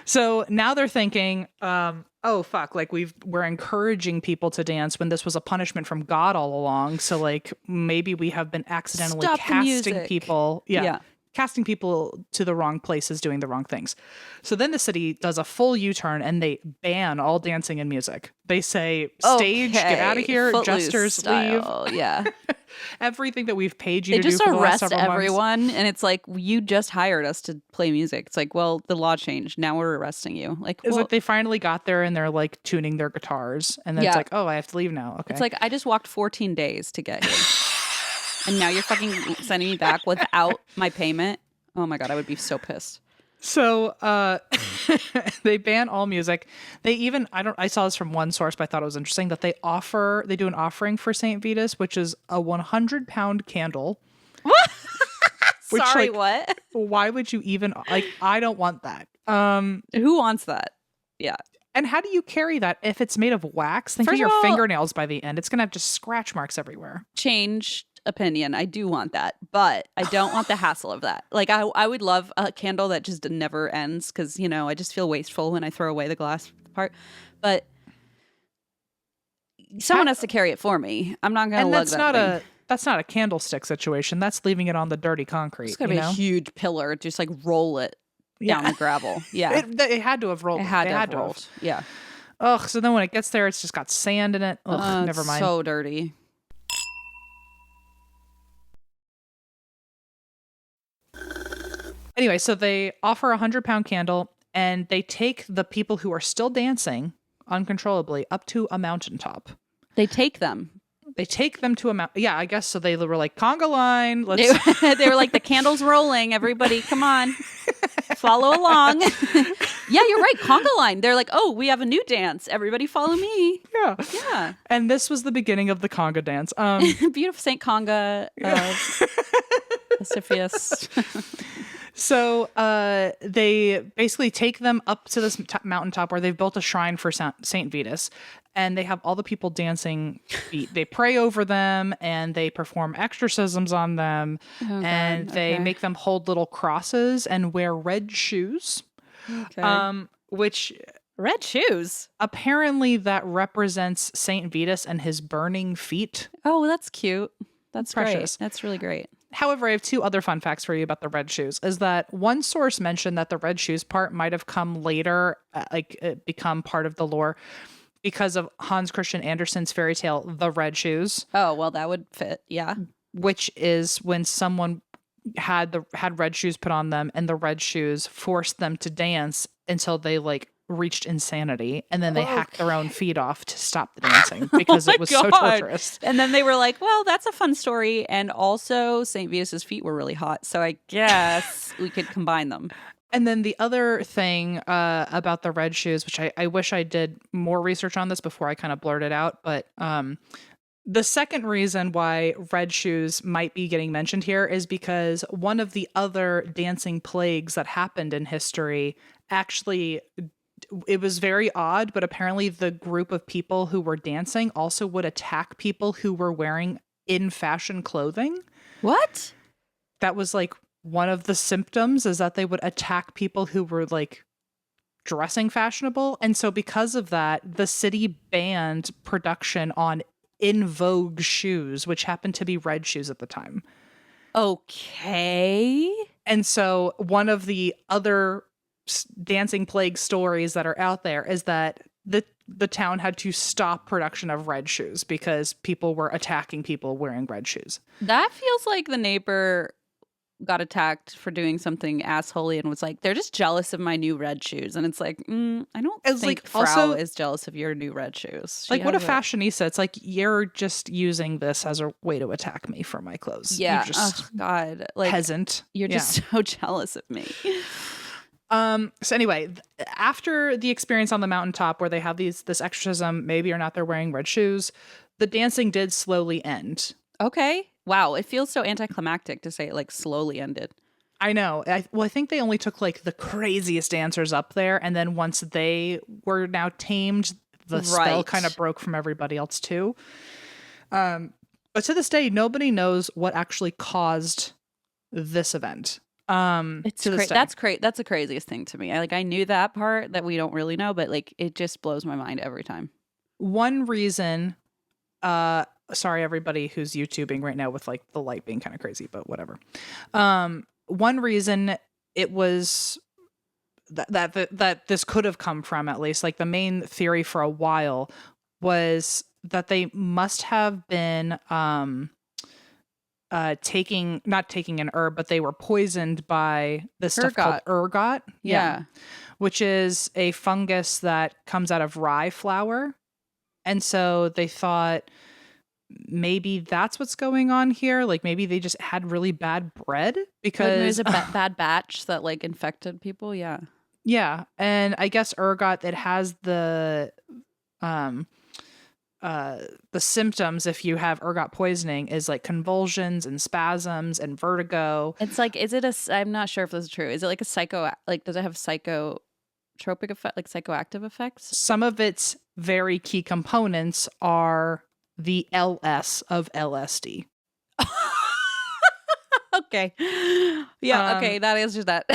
So now they're thinking, oh, fuck, like we're encouraging people to dance when this was a punishment from God all along. So like maybe we have been accidentally casting people. Yeah. Casting people to the wrong places, doing the wrong things. So then the city does a full U-turn and they ban all dancing and music. They say, stage, get out of here. Footloose Jesters, style. leave. Yeah. Everything that we've paid you They to do just for the last arrest several months. everyone, and it's like, you just hired us to play music. It's like, well, the law changed. Now we're arresting you. Like, It's like they finally got there and they're like tuning their guitars. And then it's like, oh, I have to leave now. Okay. It's like, I just walked 14 days to get here. And now you're fucking sending me back without my payment. Oh my God, I would be so pissed. So they ban all music. They even, I saw this from one source, but I thought it was interesting that they do an offering for St. Vitus, which is a 100-pound candle. What? Which, Sorry, like, what? Why would you even, like, I don't want that. Who wants that? Yeah. And how do you carry that if it's made of wax? Think of your fingernails by the end. It's going to have just scratch marks everywhere. Changed opinion. I do want that, but I don't want the hassle of that. Like, I would love a candle that just never ends because, you know, I just feel wasteful when I throw away the glass part. But someone has to carry it for me. I'm not going to lug that thing. That's not a candlestick situation. That's leaving it on the dirty concrete. It's got to be a huge pillar. Just like roll it down the gravel. Yeah. It had to have rolled. It had to have rolled. Yeah. Ugh. So then when it gets there, it's just got sand in it. Ugh, never mind. So dirty. Anyway, so they offer a 100-pound candle and they take the people who are still dancing uncontrollably up to a mountaintop. They take them. They take them to a mountain. Yeah, I guess so. They were like, conga line. They were like, the candle's rolling. Everybody, come on. Follow along. Yeah, you're right. Conga line. They're like, oh, we have a new dance. Everybody follow me. Yeah. Yeah. And this was the beginning of the conga dance. Beautiful Saint Conga of Sisyphus. So they basically take them up to this mountaintop where they've built a shrine for Saint Vitus, and they have all the people dancing feet. They pray over them, and they perform exorcisms on them, and they make them hold little crosses and wear red shoes. Okay. Which red shoes? Apparently that represents Saint Vitus and his burning feet. Oh, that's cute. That's precious. Great. That's really great. However, I have two other fun facts for you about the red shoes. Is that one source mentioned that the red shoes part might have come later, become part of the lore because of Hans Christian Andersen's fairy tale, The Red Shoes. Oh, well, that would fit. Yeah. Which is when someone had red shoes put on them, and the red shoes forced them to dance until they reached insanity, and then they hacked their own feet off to stop the dancing because it was so torturous. And then they were like, well, that's a fun story, and also St. Vitus's feet were really hot, so I guess we could combine them. And then the other thing about the red shoes, which I wish I did more research on this before I kind of blurted out, but the second reason why red shoes might be getting mentioned here is because one of the other dancing plagues that happened in history actually, it was very odd, but apparently the group of people who were dancing also would attack people who were wearing in fashion clothing. What? That was like one of the symptoms, is that they would attack people who were like dressing fashionable. And so because of that, the city banned production on in vogue shoes, which happened to be red shoes at the time. Okay. And so one of the other dancing plague stories that are out there is that the town had to stop production of red shoes because people were attacking people wearing red shoes. That feels like the neighbor got attacked for doing something assholey and was like, they're just jealous of my new red shoes. And it's like, I don't think like, Frau also, is jealous of your new red shoes. Like, what a fashionista. It's like, you're just using this as a way to attack me for my clothes. Yeah. You're just God. Like, peasant. You're just so jealous of me. So anyway, after the experience on the mountaintop where they have this exorcism, maybe or not they're wearing red shoes, the dancing did slowly end. Okay. Wow. It feels so anticlimactic to say it like slowly ended. I know. I think they only took like the craziest dancers up there. And then once they were now tamed, the spell kind of broke from everybody else too. But to this day, nobody knows what actually caused this event. It's that's the craziest thing to me. I knew that part that we don't really know, but like it just blows my mind every time. One reason, sorry everybody who's YouTubing right now with like the light being kind of crazy, but whatever. One reason it was that this could have come from, at least like the main theory for a while, was that they must have been not taking an herb, but they were poisoned by this stuff called ergot. Yeah. Which is a fungus that comes out of rye flour. And so they thought maybe that's what's going on here. Like maybe they just had really bad bread because it was a bad batch that like infected people. Yeah. Yeah. And I guess ergot, it has the symptoms, if you have ergot poisoning, is like convulsions and spasms and vertigo. It's like, I'm not sure if this is true. Is it like does it have psychotropic effect, like psychoactive effects? Some of its very key components are the LS of LSD. Okay. Yeah, okay, that answers that.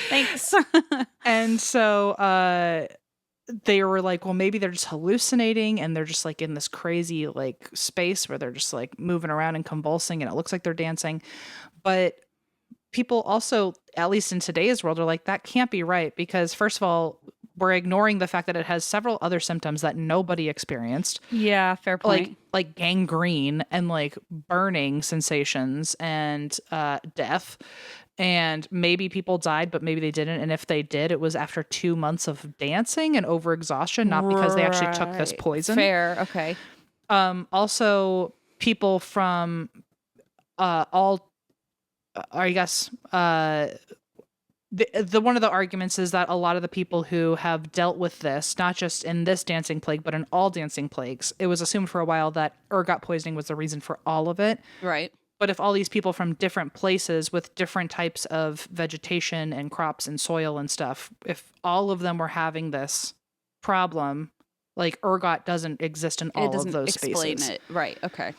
Thanks. And so they were like, well, maybe they're just hallucinating and they're just like in this crazy like space where they're just like moving around and convulsing and it looks like they're dancing. But people also, at least in today's world, are like, that can't be right, because first of all, we're ignoring the fact that it has several other symptoms that nobody experienced. Yeah, fair point. Like gangrene and like burning sensations and death. And maybe people died, but maybe they didn't. And if they did, it was after 2 months of dancing and overexhaustion, not because they actually took this poison. Fair, okay. Also, people from the one of the arguments is that a lot of the people who have dealt with this, not just in this dancing plague, but in all dancing plagues, it was assumed for a while that ergot poisoning was the reason for all of it. Right. But if all these people from different places with different types of vegetation and crops and soil and stuff, if all of them were having this problem, like ergot doesn't exist in all of those spaces. It doesn't explain it. Right, okay.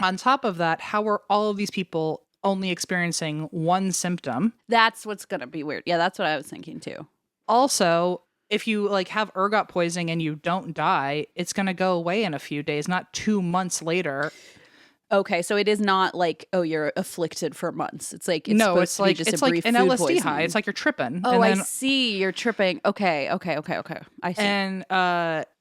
On top of that, how are all of these people only experiencing one symptom? That's what's going to be weird. Yeah, that's what I was thinking too. Also, if you like have ergot poisoning and you don't die, it's going to go away in a few days, not 2 months later. Okay, so it is not like, oh, you're afflicted for months. It's like, no, it's like just it's like an LSD poisoning high. It's like you're tripping. Oh, I see. You're tripping. Okay. I see. And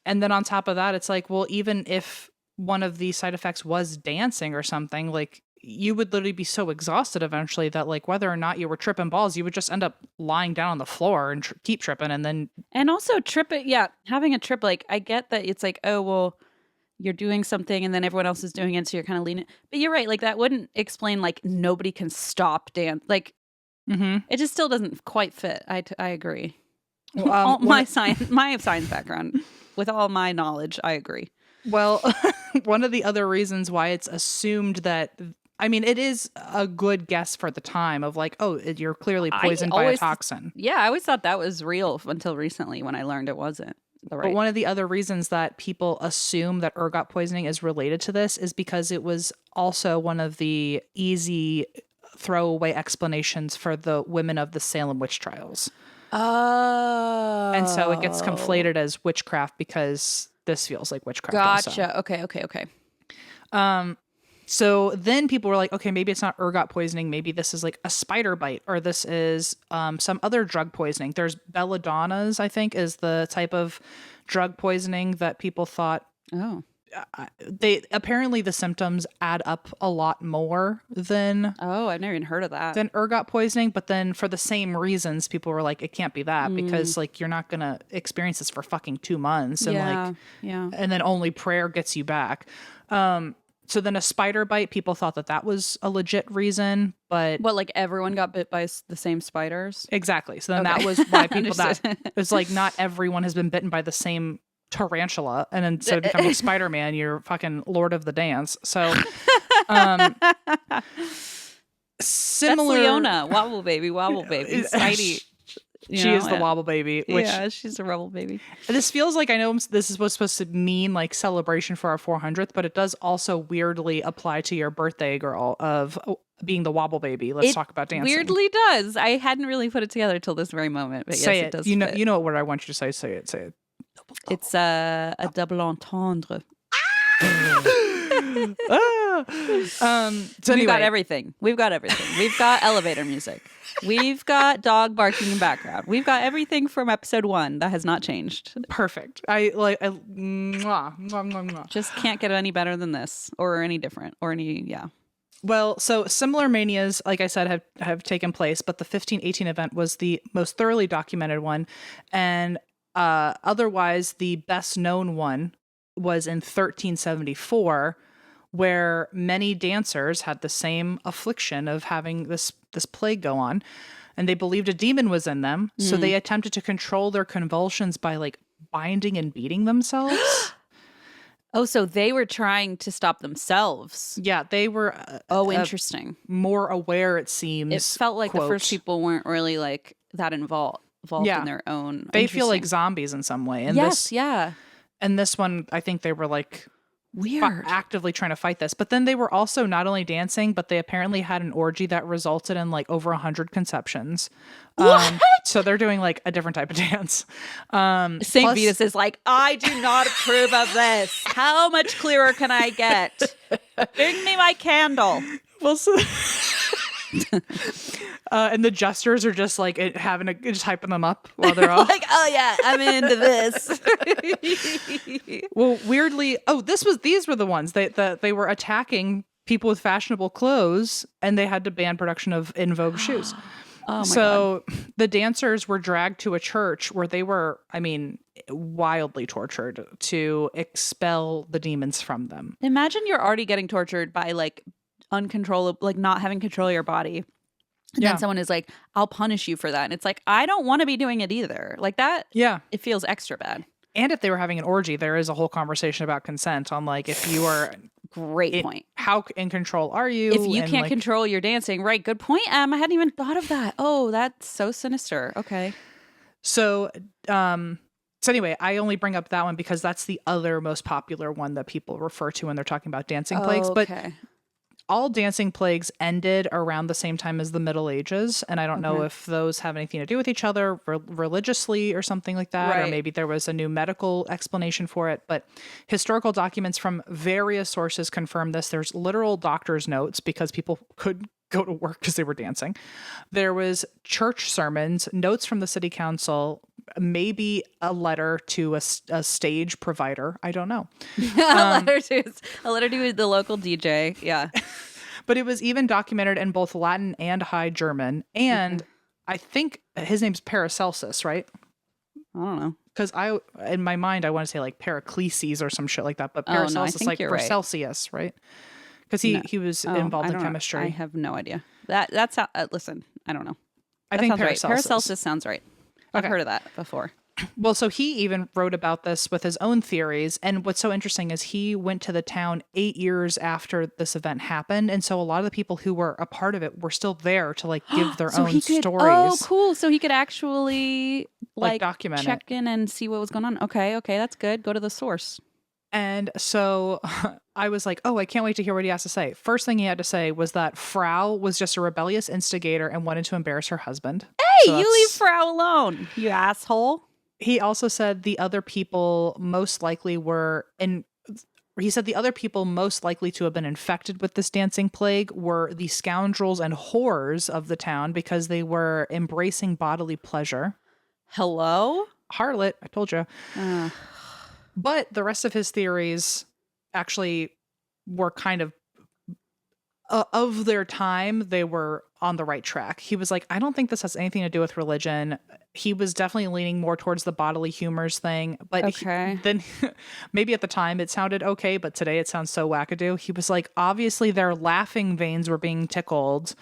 then on top of that, it's like, well, even if one of the side effects was dancing or something, like you would literally be so exhausted eventually that like whether or not you were tripping balls, you would just end up lying down on the floor and keep tripping. And also tripping. Yeah, having a trip, like I get that it's like, oh, well, you're doing something and then everyone else is doing it, so you're kind of leaning. But you're right, like that wouldn't explain like nobody can stop dance. Like It just still doesn't quite fit. I agree. Well, My science background, with all my knowledge, I agree. Well, one of the other reasons why it's assumed that, I mean, it is a good guess for the time of like, oh, you're clearly poisoned by a toxin. Yeah, I always thought that was real until recently when I learned it wasn't. But one of the other reasons that people assume that ergot poisoning is related to this is because it was also one of the easy throwaway explanations for the women of the Salem witch trials. Oh. And so it gets conflated as witchcraft because this feels like witchcraft. Gotcha. Also. Okay. So then people were like, okay, maybe it's not ergot poisoning. Maybe this is like a spider bite, or this is some other drug poisoning. There's belladonnas, I think, is the type of drug poisoning that people thought. Oh. They apparently the symptoms add up a lot more than. Oh, I've never even heard of that. Than ergot poisoning, but then for the same reasons, people were like, it can't be that because like you're not gonna experience this for fucking 2 months, and and then only prayer gets you back. So then a spider bite, people thought that was a legit reason, but what, like everyone got bit by the same spiders? Exactly. So then that was why people it was like not everyone has been bitten by the same tarantula, and then instead of becoming Spider-Man, you're fucking Lord of the Dance. So similar. That's Leona, wobble baby, Spidey. She is the wobble baby. Which, yeah, she's a rebel baby. This feels like, I know this is what's supposed to mean like celebration for our 400th, but it does also weirdly apply to your birthday, girl, of being the wobble baby. Let's talk about dancing. Weirdly does. I hadn't really put it together till this very moment, but say yes, it does. You know, fit. you know what I want you to say. Say it. It's a double entendre. So We've got everything. We've got elevator music. We've got dog barking in background. We've got everything from episode 1 that has not changed. Perfect. Just can't get any better than this, or any different, or any Well, so similar manias, like I said, have taken place, but the 1518 event was the most thoroughly documented one, and otherwise the best known one was in 1374, where many dancers had the same affliction of having this plague go on, and they believed a demon was in them, so they attempted to control their convulsions by like binding and beating themselves. Oh, so they were trying to stop themselves. Yeah, they were. Interesting. More aware, it seems. It felt like the first people weren't really like that involved in their own. They feel like zombies in some way. And And this one, I think they were like weird, actively trying to fight this. But then they were also not only dancing, but they apparently had an orgy that resulted in like over 100 conceptions. What? So they're doing like a different type of dance. St. Vitus is like, I do not approve of this. How much clearer can I get? Bring me my candle. Well, so and the jesters are just like just hyping them up while they're all like, oh yeah, I'm into this. Well, weirdly, these were the ones that they were attacking people with fashionable clothes, and they had to ban production of in vogue shoes. Oh my God. The dancers were dragged to a church where they were, wildly tortured to expel the demons from them. Imagine you're already getting tortured by like uncontrollable, like not having control of your body. And then someone is like, I'll punish you for that. And it's like, I don't want to be doing it either. Like that. Yeah. It feels extra bad. And if they were having an orgy, there is a whole conversation about consent on like, if you are great point. How in control are you? If you can't control your dancing, right? Good point, Em. I hadn't even thought of that. Oh, that's so sinister. Okay. So anyway, I only bring up that one because that's the other most popular one that people refer to when they're talking about dancing plagues. Okay. But all dancing plagues ended around the same time as the Middle Ages. And I don't know if those have anything to do with each other religiously or something like that. Right. Or maybe there was a new medical explanation for it. But historical documents from various sources confirm this. There's literal doctor's notes because people could go to work because they were dancing. There was church sermons, notes from the city council, maybe a letter to a stage provider. I don't know. A letter to the local DJ. Yeah. But it was even documented in both Latin and High German. And I think his name's Paracelsus, right? I don't know. Because in my mind, I want to say like Pericles or some shit like that. But Paracelsus is like Paracelsus, right? Because he was involved in chemistry. I have no idea. That's how, listen, I don't know. I think sounds right. Paracelsus. Paracelsus sounds right. I've Okay. heard of that before. Well, so he even wrote about this with his own theories. And what's so interesting is he went to the town 8 years after this event happened. And so a lot of the people who were a part of it were still there to like give their So own he could, stories. oh, cool. So he could actually like document check it. in and see what was going on. Okay, that's good. Go to the source. And so I was like, oh, I can't wait to hear what he has to say. First thing he had to say was that Frau was just a rebellious instigator and wanted to embarrass her husband. Hey, So you leave Frau alone, you asshole. He also said the other people most likely were he said the other people most likely to have been infected with this dancing plague were the scoundrels and whores of the town because they were embracing bodily pleasure. Hello? Harlot, I told you. But the rest of his theories actually were kind of their time, they were on the right track. He was like, I don't think this has anything to do with religion. He was definitely leaning more towards the bodily humors thing. But then maybe at the time it sounded okay, but today it sounds so wackadoo. He was like, obviously their laughing veins were being tickled.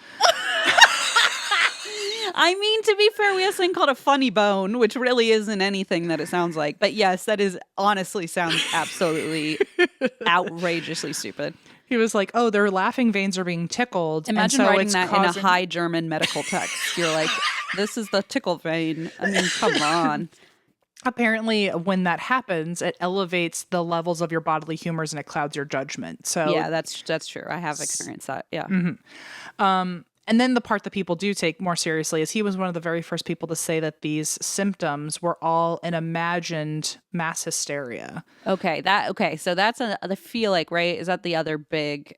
I mean, to be fair, we have something called a funny bone, which really isn't anything that it sounds like. But yes, that is honestly sounds absolutely outrageously stupid. He was like, oh, their laughing veins are being tickled. Imagine and so writing it's that in a high German medical text. You're like, this is the tickle vein. I mean, come on. Apparently, when that happens, it elevates the levels of your bodily humors and it clouds your judgment. So yeah, that's true. I have experienced that. Yeah. And then the part that people do take more seriously is he was one of the very first people to say that these symptoms were all an imagined mass hysteria. Okay. So that's I feel like, right? Is that the other big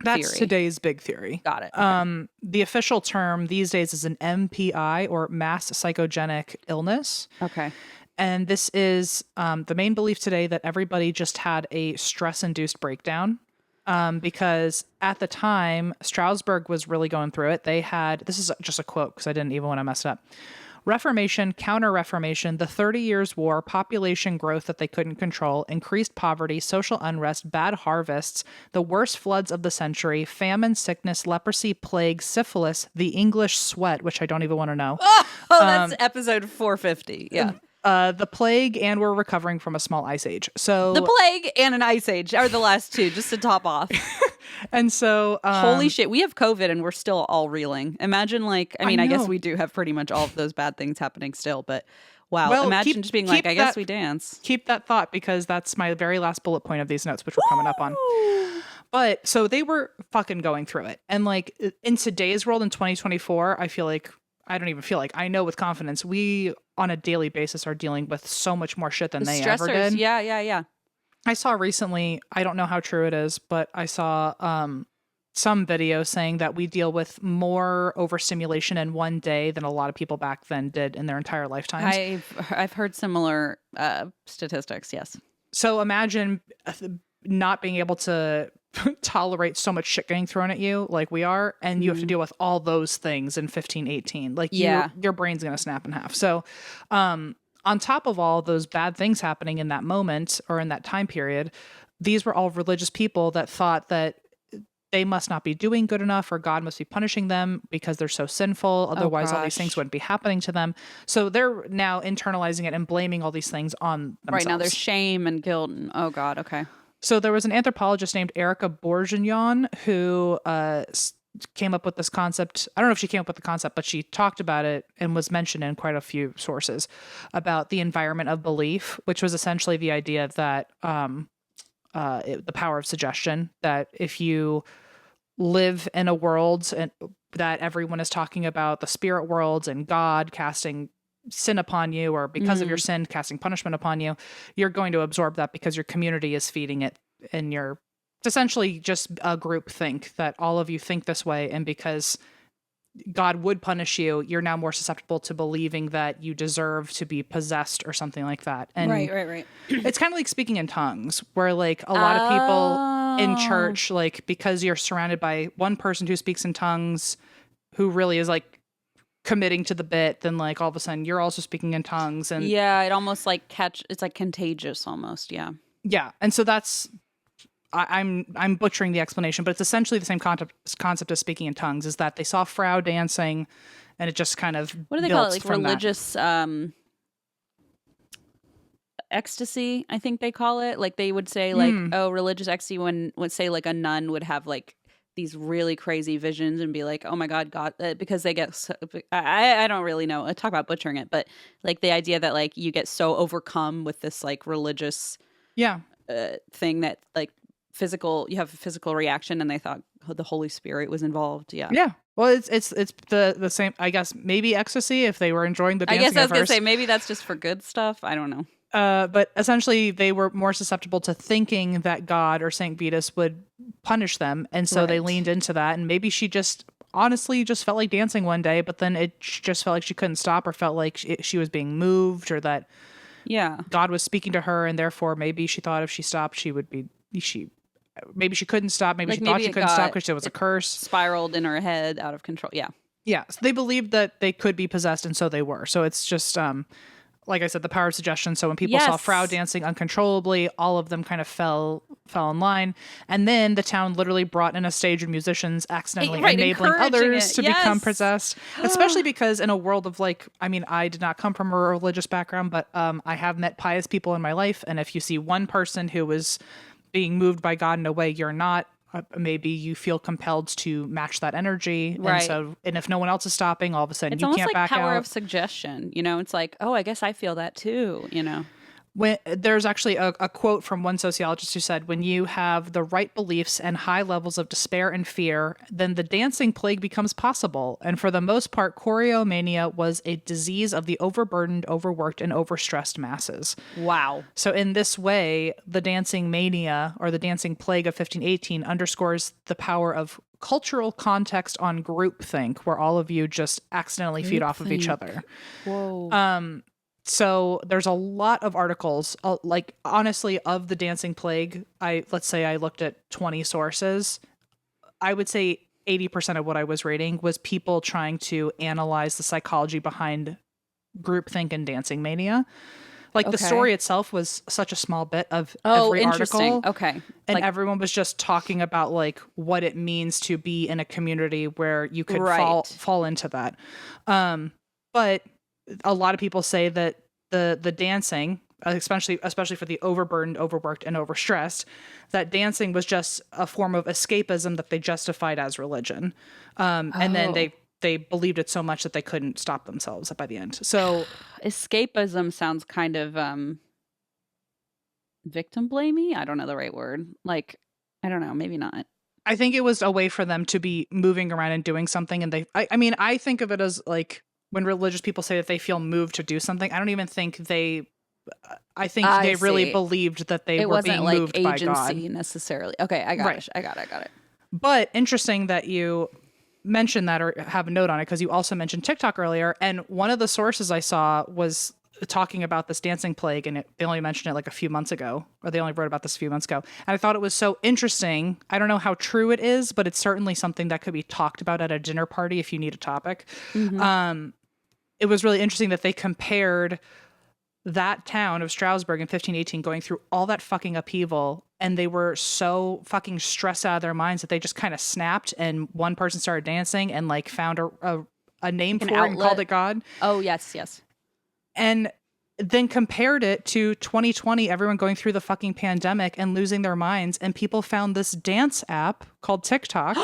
That's theory? Today's big theory. Got it. Okay. The official term these days is an MPI or mass psychogenic illness. Okay. And this is the main belief today that everybody just had a stress-induced breakdown. Because at the time, Strasbourg was really going through it. They had, this is just a quote because I didn't even want to mess it up. Reformation, counter-reformation, the 30 Years' War, population growth that they couldn't control, increased poverty, social unrest, bad harvests, the worst floods of the century, famine, sickness, leprosy, plague, syphilis, the English sweat, which I don't even want to know. Oh, that's episode 450. Yeah. The plague, and we're recovering from a small ice age. So the plague and an ice age are the last two, just to top off. And so holy shit, we have COVID and we're still all reeling. Imagine like, I mean, I guess we do have pretty much all of those bad things happening still, but wow. Well, imagine just being like, I guess we dance. Keep that thought because that's my very last bullet point of these notes, which we're coming up on. But so they were fucking going through it. And like in today's world in 2024, I don't even feel like I know with confidence we on a daily basis are dealing with so much more shit than they ever did. Yeah. I saw recently, I don't know how true it is, but I saw some video saying that we deal with more overstimulation in one day than a lot of people back then did in their entire lifetimes. I've heard similar statistics, yes. So imagine not being able to tolerate so much shit getting thrown at you like we are, and you have to deal with all those things in 1518. Like your brain's gonna snap in half. So on top of all those bad things happening in that moment or in that time period, these were all religious people that thought that they must not be doing good enough or God must be punishing them because they're so sinful. Otherwise, all these things wouldn't be happening to them. So they're now internalizing it and blaming all these things on themselves. Right now there's shame and guilt. And, oh God, okay. So there was an anthropologist named Erica Bourguignon who came up with this concept. I don't know if she came up with the concept, but she talked about it and was mentioned in quite a few sources about the environment of belief, which was essentially the idea that the power of suggestion, that if you live in a world and that everyone is talking about the spirit worlds and God casting sin upon you, or because of your sin casting punishment upon you, you're going to absorb that because your community is feeding it, and it's essentially just a group think that all of you think this way, and because God would punish you, you're now more susceptible to believing that you deserve to be possessed or something like that. And right. It's kind of like speaking in tongues, where like a lot of people in church, like because you're surrounded by one person who speaks in tongues who really is like committing to the bit, then like all of a sudden you're also speaking in tongues, and it almost like it's like contagious almost. Yeah. And so that's I'm butchering the explanation, but it's essentially the same concept as speaking in tongues, is that they saw Frau dancing and it just kind of what do they call it? built Like from that. religious ecstasy, I think they call it. Like they would say like, oh, religious ecstasy when would say like a nun would have like these really crazy visions and be like, oh my God, because they get so, I don't really know. I talk about butchering it, but like the idea that like you get so overcome with this like religious thing that like you have a physical reaction, and they thought the Holy Spirit was involved. Yeah. Well, it's the same, I guess, maybe ecstasy if they were enjoying the dancing. I guess I was going to say maybe that's just for good stuff. I don't know. But essentially, they were more susceptible to thinking that God or Saint Vitus would punish them, and so they leaned into that. And maybe she just honestly just felt like dancing one day, but then it just felt like she couldn't stop, or felt like she was being moved, or that God was speaking to her, and therefore maybe she thought if she stopped, she would be maybe she couldn't stop. Maybe she thought she couldn't stop because there was a curse. Spiraled in her head out of control. Yeah. Yeah. So they believed that they could be possessed, and so they were. So it's just, like I said, the power of suggestion. So when people saw Frau dancing uncontrollably, all of them kind of fell in line. And then the town literally brought in a stage of musicians, accidentally enabling others to become possessed. Especially because in a world of like, I mean, I did not come from a religious background, but I have met pious people in my life. And if you see one person who was being moved by God in a way you're not, maybe you feel compelled to match that energy. Right. And if no one else is stopping, all of a sudden it's you can't back out. It's almost like power of suggestion. You know, it's like, oh, I guess I feel that too, you know. There's actually a quote from one sociologist who said, when you have the right beliefs and high levels of despair and fear, then the dancing plague becomes possible. And for the most part, choreomania was a disease of the overburdened, overworked, and overstressed masses. Wow. So in this way, the dancing mania, or the dancing plague of 1518, underscores the power of cultural context on groupthink, where all of you just accidentally feed off of each other. Whoa. So there's a lot of articles, like honestly, of the dancing plague. Let's say I looked at 20 sources. I would say 80% of what I was reading was people trying to analyze the psychology behind groupthink and dancing mania. Like the story itself was such a small bit of every article. Okay. And everyone was just talking about like what it means to be in a community where you could fall into that. But a lot of people say that the dancing, especially for the overburdened, overworked, and overstressed, that dancing was just a form of escapism that they justified as religion. And then they believed it so much that they couldn't stop themselves by the end. So escapism sounds kind of victim blamey. I don't know the right word. Like, I don't know, maybe not. I think it was a way for them to be moving around and doing something. And I think of it as like, when religious people say that they feel moved to do something, I don't even think they really believed that they were being moved by God. It wasn't like agency necessarily. Okay, I got it. But interesting that you mentioned that or have a note on it, because you also mentioned TikTok earlier. And one of the sources I saw was talking about this dancing plague, and they only mentioned it like a few months ago, or they only wrote about this a few months ago. And I thought it was so interesting. I don't know how true it is, but it's certainly something that could be talked about at a dinner party if you need a topic. Mm-hmm. It was really interesting that they compared that town of Stroudsburg in 1518 going through all that fucking upheaval, and they were so fucking stressed out of their minds that they just kind of snapped, and one person started dancing and like found a name for it and called it God. Oh, yes. And then compared it to 2020, everyone going through the fucking pandemic and losing their minds, and people found this dance app called TikTok.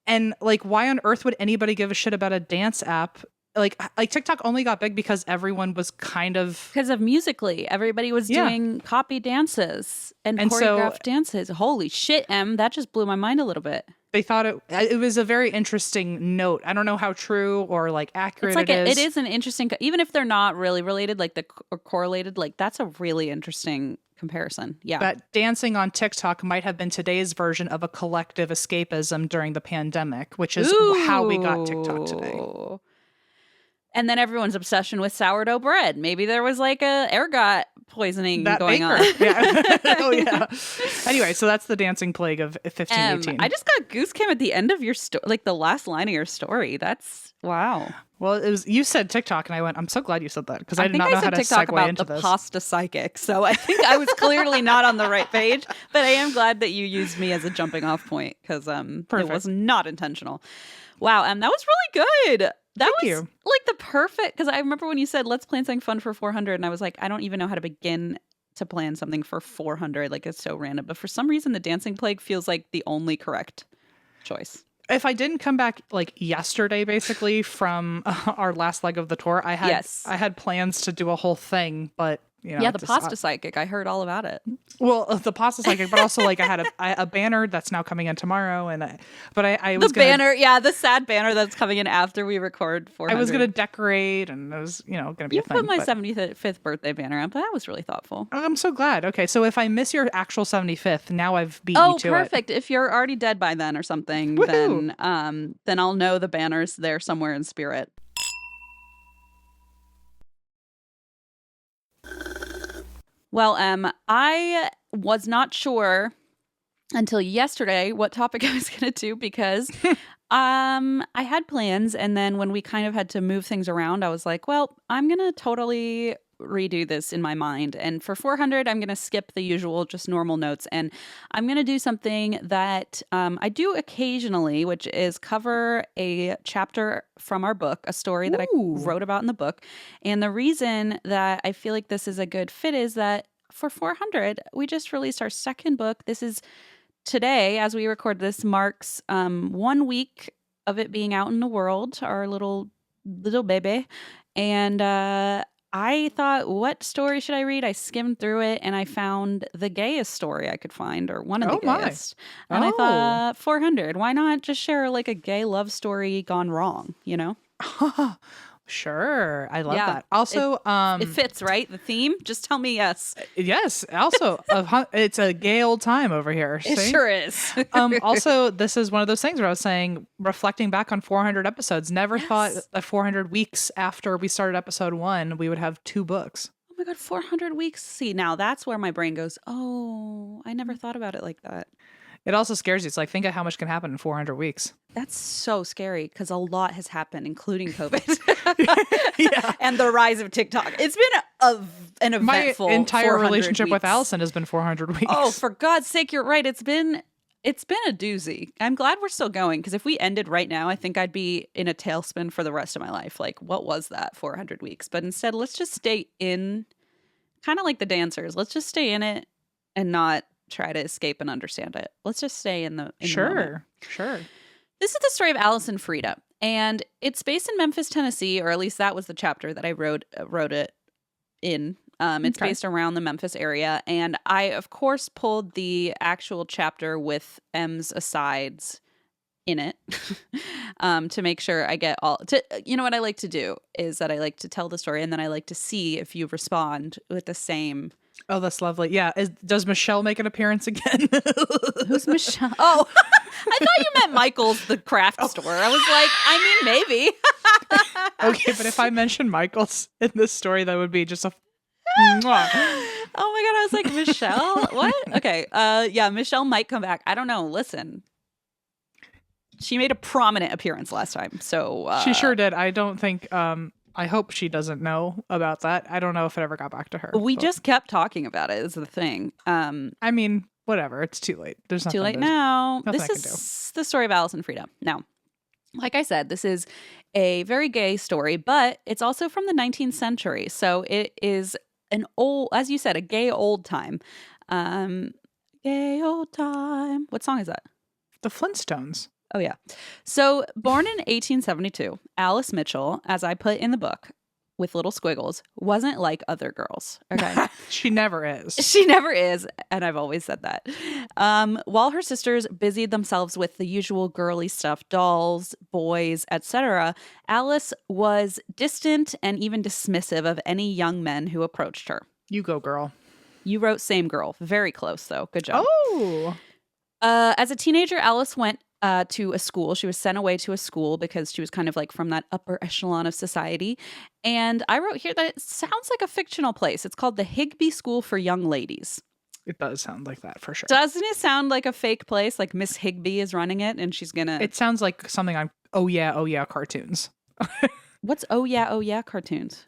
And like, why on earth would anybody give a shit about a dance app? Like TikTok only got big because everyone was because of Musical.ly. Everybody was doing copy dances and choreographed dances. Holy shit, Em, that just blew my mind a little bit. They thought it was a very interesting note. I don't know how true or like accurate it is. It is an interesting, even if they're not really related, like or correlated, like that's a really interesting comparison. Yeah. That dancing on TikTok might have been today's version of a collective escapism during the pandemic, which is how we got TikTok today. And then everyone's obsession with sourdough bread. Maybe there was like a ergot poisoning That going baker. on. Yeah. Oh, yeah. Anyway, so that's the dancing plague of 1518. I just got goose cam at the end of your story, like the last line of your story. That's wow. Well, it was you said TikTok, and I went, I'm so glad you said that because I did not know how to TikTok segue about into the this. pasta psychic. So I think I was clearly not on the right page, but I am glad that you used me as a jumping off point because it was not intentional. Wow, that was really good. That Thank was you. like the perfect, because I remember when you said, let's plan something fun for 400, and I was like, I don't even know how to begin to plan something for 400. Like, it's so random. But for some reason, the dancing plague feels like the only correct choice. If I didn't come back like yesterday, basically from our last leg of the tour, I had plans to do a whole thing, but you know, yeah, the pasta psychic. I heard all about it. Well, the pasta psychic, but also like I had a banner that's now coming in tomorrow, and I was the sad banner that's coming in after we record 400. I was gonna decorate, and it was gonna be a thing. You put my 75th birthday banner up. That was really thoughtful. I'm so glad. Okay, so if I miss your actual 75th, now I've beat you to it. Oh, perfect. If you're already dead by then or something, then I'll know the banner's there somewhere in spirit. Well, I was not sure until yesterday what topic I was going to do because I had plans. And then when we kind of had to move things around, I was like, well, I'm going to totally redo this in my mind. And for 400, I'm going to skip the usual, just normal notes. And I'm going to do something that I do occasionally, which is cover a chapter from our book, a story that I wrote about in the book. And the reason that I feel like this is a good fit is that for 400, we just released our second book. This is today, as we record this, marks 1 week of it being out in the world, our little baby. And I thought, what story should I read? I skimmed through it and I found the gayest story I could find, or one of the gayest. And I thought, 400, why not just share like a gay love story gone wrong, you know? Sure. I love that. Also, it fits, right? The theme? Just tell me yes. Yes. Also, it's a gay old time over here. It sure is. Also, this is one of those things where I was saying, reflecting back on 400 episodes, never thought that 400 weeks after we started episode 1, we would have 2 books. Oh my God, 400 weeks. See, now that's where my brain goes, oh, I never thought about it like that. It also scares you. It's like, think of how much can happen in 400 weeks. That's so scary because a lot has happened, including COVID and the rise of TikTok. It's been an eventful. My entire relationship weeks. With Allison has been 400 weeks. Oh, for God's sake, you're right. It's been a doozy. I'm glad we're still going because if we ended right now, I think I'd be in a tailspin for the rest of my life. Like, what was that 400 weeks? But instead, let's just stay in, kind of like the dancers. Let's just stay in it and not try to escape and understand it. Let's just stay in the moment. Sure. This is the story of Alice and Freda, and it's based in Memphis, Tennessee, or at least that was the chapter that I wrote it in. It's based around the Memphis area, and I, of course, pulled the actual chapter with M's asides in it to make sure I get all. You know what I like to do is that I like to tell the story, and then I like to see if you respond with the same. Oh, that's lovely. Yeah. Does Michelle make an appearance again? Who's Michelle? Oh, I thought you meant Michael's, the craft store. I was like, I mean, maybe. Okay, but if I mention Michael's in this story, that would be just a mwah. Oh my God, I was like, Michelle? What? Okay. Yeah, Michelle might come back. I don't know. Listen. She made a prominent appearance last time. So she sure did. I don't think I hope she doesn't know about that. I don't know if it ever got back to her. We just kept talking about it is the thing. I mean, whatever. It's too late. There's nothing. Too late now. This is the story of Alice and Freda. Now, like I said, this is a very gay story, but it's also from the 19th century. So it is an old, as you said, a gay old time. Gay old time. What song is that? The Flintstones. Oh, yeah. So born in 1872, Alice Mitchell, as I put in the book with little squiggles, wasn't like other girls. Okay. She never is. She never is. And I've always said that. While her sisters busied themselves with the usual girly stuff, dolls, boys, etc., Alice was distant and even dismissive of any young men who approached her. You go, girl. You wrote same girl. Very close, though. Good job. Oh. As a teenager, Alice went to a school. She was sent away to a school because she was kind of like from that upper echelon of society. And I wrote here that it sounds like a fictional place. It's called the Higbee School for Young Ladies. It does sound like that for sure. Doesn't it sound like a fake place? Like Miss Higbee is running it and she's gonna... It sounds like something on Oh Yeah cartoons. What's Oh Yeah cartoons?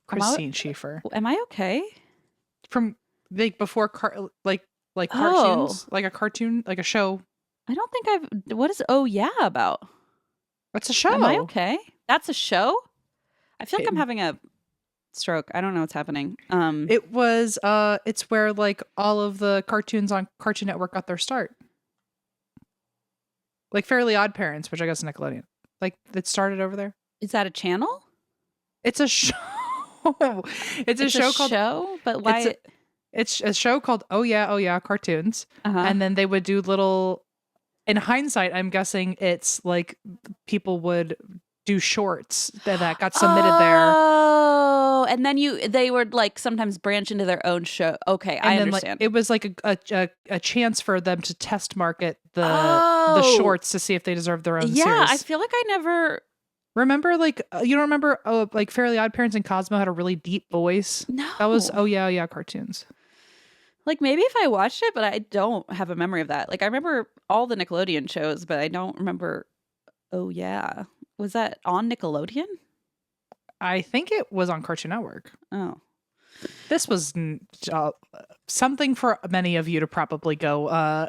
Christine Schieffer. Am I okay? From like before like cartoons, like a cartoon, like a show. I don't think what is Oh Yeah about? That's a show. Am I okay? That's a show? I feel like I'm having a stroke. I don't know what's happening. It was it's where like all of the cartoons on Cartoon Network got their start. Like Fairly Odd Parents, which I guess is Nickelodeon. Like it started over there. Is that a channel? It's a show. It's a show called but why it's a show called Oh Yeah Cartoons. And then they would do little, in hindsight, I'm guessing it's like people would do shorts that got submitted there. Oh, and then they would like sometimes branch into their own show. Okay, and I then, understand. Like, it was like a chance for them to test market the shorts to see if they deserve their own series. Yeah, I feel like I never remember. Like you don't remember? Like Fairly Odd Parents and Cosmo had a really deep voice. No, that was Oh Yeah Cartoons. Like maybe if I watched it, but I don't have a memory of that. Like I remember all the Nickelodeon shows, but I don't remember. Oh Yeah, was that on Nickelodeon? I think it was on Cartoon Network. Oh, this was something for many of you to probably go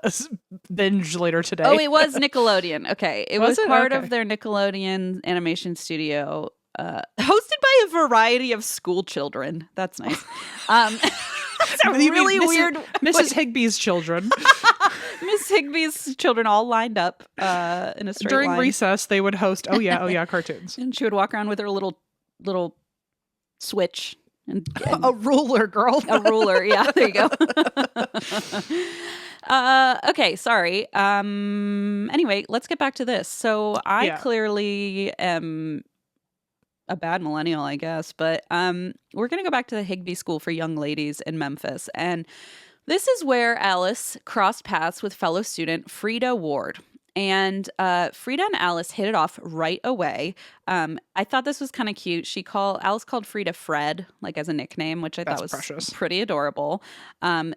binge later today. Oh, it was Nickelodeon. Okay, it was part okay. of their Nickelodeon animation studio, hosted by a variety of school children. That's nice. It's a really weird Mrs. Higbee's children. Miss Higbee's children all lined up in a straight during line. recess. They would host Oh Yeah cartoons, and she would walk around with her little switch and a ruler, girl. A ruler. Yeah, there you go. Okay, sorry. Anyway, let's get back to this. So I clearly am a bad millennial, I guess, but we're going to go back to the Higbee School for Young Ladies in Memphis. And this is where Alice crossed paths with fellow student Freda Ward. And Freda and Alice hit it off right away. I thought this was kind of cute. Alice called Freda Fred, like as a nickname, which I thought was precious. Pretty adorable.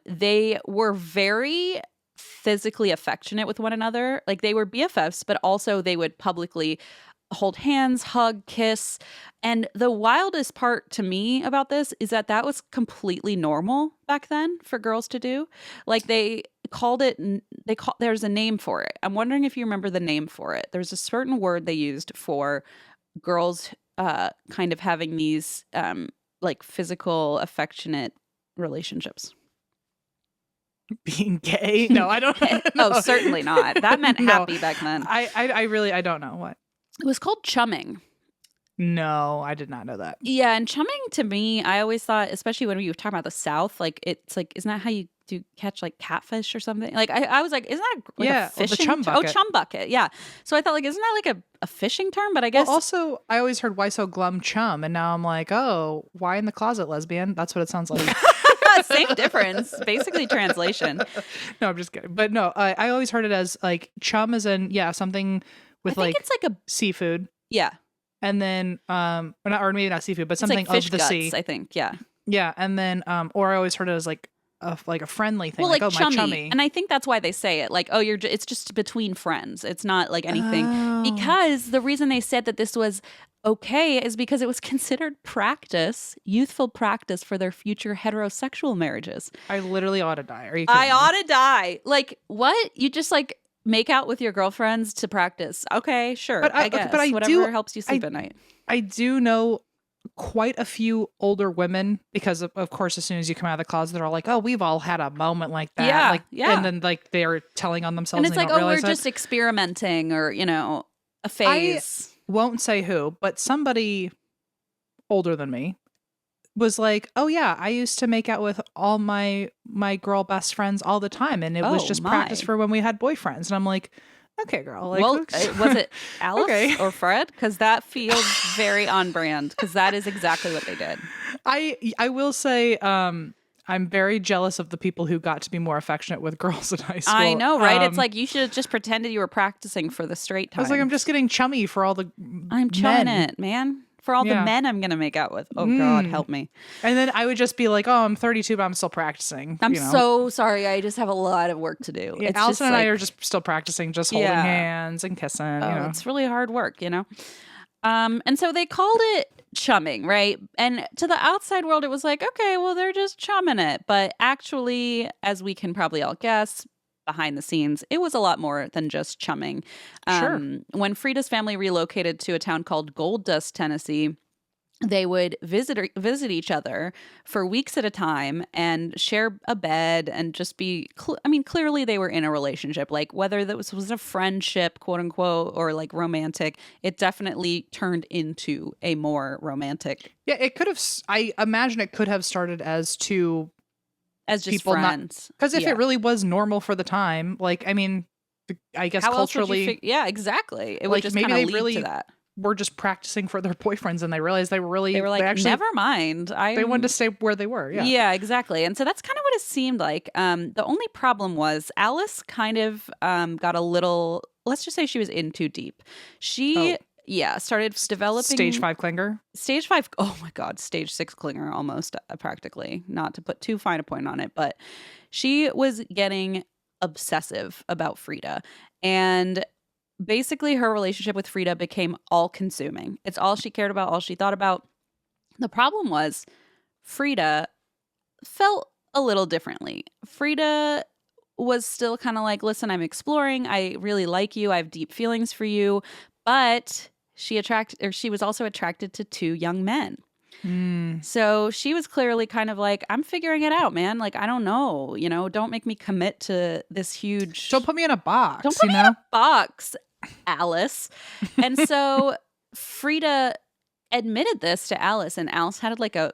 They were very physically affectionate with one another. Like they were BFFs, but also they would publicly hold hands, hug, kiss. And the wildest part to me about this is that was completely normal back then for girls to do. Like they called it, there's a name for it. I'm wondering if you remember the name for it. There's a certain word they used for girls kind of having these like physical affectionate relationships. Being gay? No, I don't know. Oh, certainly not. That meant happy back then. I really don't know what. It was called chumming. No, I did not know that. Yeah, and chumming to me, I always thought, especially when we were talking about the South, like it's like, isn't that how you do catch like catfish or something? Like I was like, isn't that like a fishing? The chum bucket. Oh, chum bucket. Yeah. So I thought like, isn't that like a fishing term? But I guess also I always heard why so glum chum, and now I'm like, oh, why in the closet lesbian? That's what it sounds like. Same difference, basically translation. No, I'm just kidding. But no, I always heard it as like chum as in something with it's like a seafood. Yeah. And then or maybe not seafood, but something like fish of the guts, sea. I think. Yeah. Yeah, and then or I always heard it as like a friendly thing. Well, like oh, my chummy. And I think that's why they say it. Like, oh, it's just between friends. It's not like anything. Because the reason they said that this was okay is because it was considered youthful practice for their future heterosexual marriages. I literally ought to die. Are you kidding I ought to die. Like, what? You just like make out with your girlfriends to practice. Okay, sure. But I guess. But whatever helps you sleep at night. I do know quite a few older women because of course as soon as you come out of the closet they're all like, oh, we've all had a moment like that. And then like they're telling on themselves and it's like, oh, we're just experimenting or a phase. I won't say who, but somebody older than me was like, oh yeah, I used to make out with all my girl best friends all the time, and it was just practice for when we had boyfriends. And I'm like, okay, girl. Like, well, was it Alice or Fred? Because that feels very on brand. Because that is exactly what they did. I will say, I'm very jealous of the people who got to be more affectionate with girls in high school. I know, right? It's like you should have just pretended you were practicing for the straight time. I was like, I'm just getting chummy for all the I'm chumming it, man. For all the Yeah. men I'm going to make out with. Oh, God, help me. And then I would just be like, oh, I'm 32, but I'm still practicing. I'm so sorry. I just have a lot of work to do. Yeah, It's Allison just and I are just still practicing, just holding hands and kissing. It's really hard work, And so they called it chumming, right? And to the outside world, it was like, okay, well, they're just chumming it. But actually, as we can probably all guess, behind the scenes, it was a lot more than just chumming. Sure. When Freda's family relocated to a town called Gold Dust, Tennessee, they would visit each other for weeks at a time and share a bed and just be clearly they were in a relationship, like whether that was a friendship, quote unquote, or like romantic. It definitely turned into a more romantic. Yeah, it could have. I imagine it could have started as two, as just people friends. Because if it really was normal for the time, like, I mean, I guess how culturally, yeah, exactly. It like, would just maybe kind they of lead really to that. were just practicing for their boyfriends, and they realized they were like, actually, never mind. They wanted to stay where they were. Yeah, exactly. And so that's kind of what it seemed like. The only problem was Alice kind of got a little. Let's just say she was in too deep. She started developing stage 5 clinger. Stage 5. Oh my God, stage 6 clinger almost practically. Not to put too fine a point on it, but she was getting obsessive about Freda, and basically her relationship with Freda became all consuming. It's all she cared about, all she thought about. The problem was Freda felt a little differently. Freda was still kind of like, listen, I'm exploring. I really like you. I have deep feelings for you. But she was also attracted to 2 young men. So she was clearly kind of like, I'm figuring it out, man. Like, I don't know, don't make me commit to this huge. Don't put me in a box. Don't put me in a box, Alice. And so Freda admitted this to Alice, and Alice had like a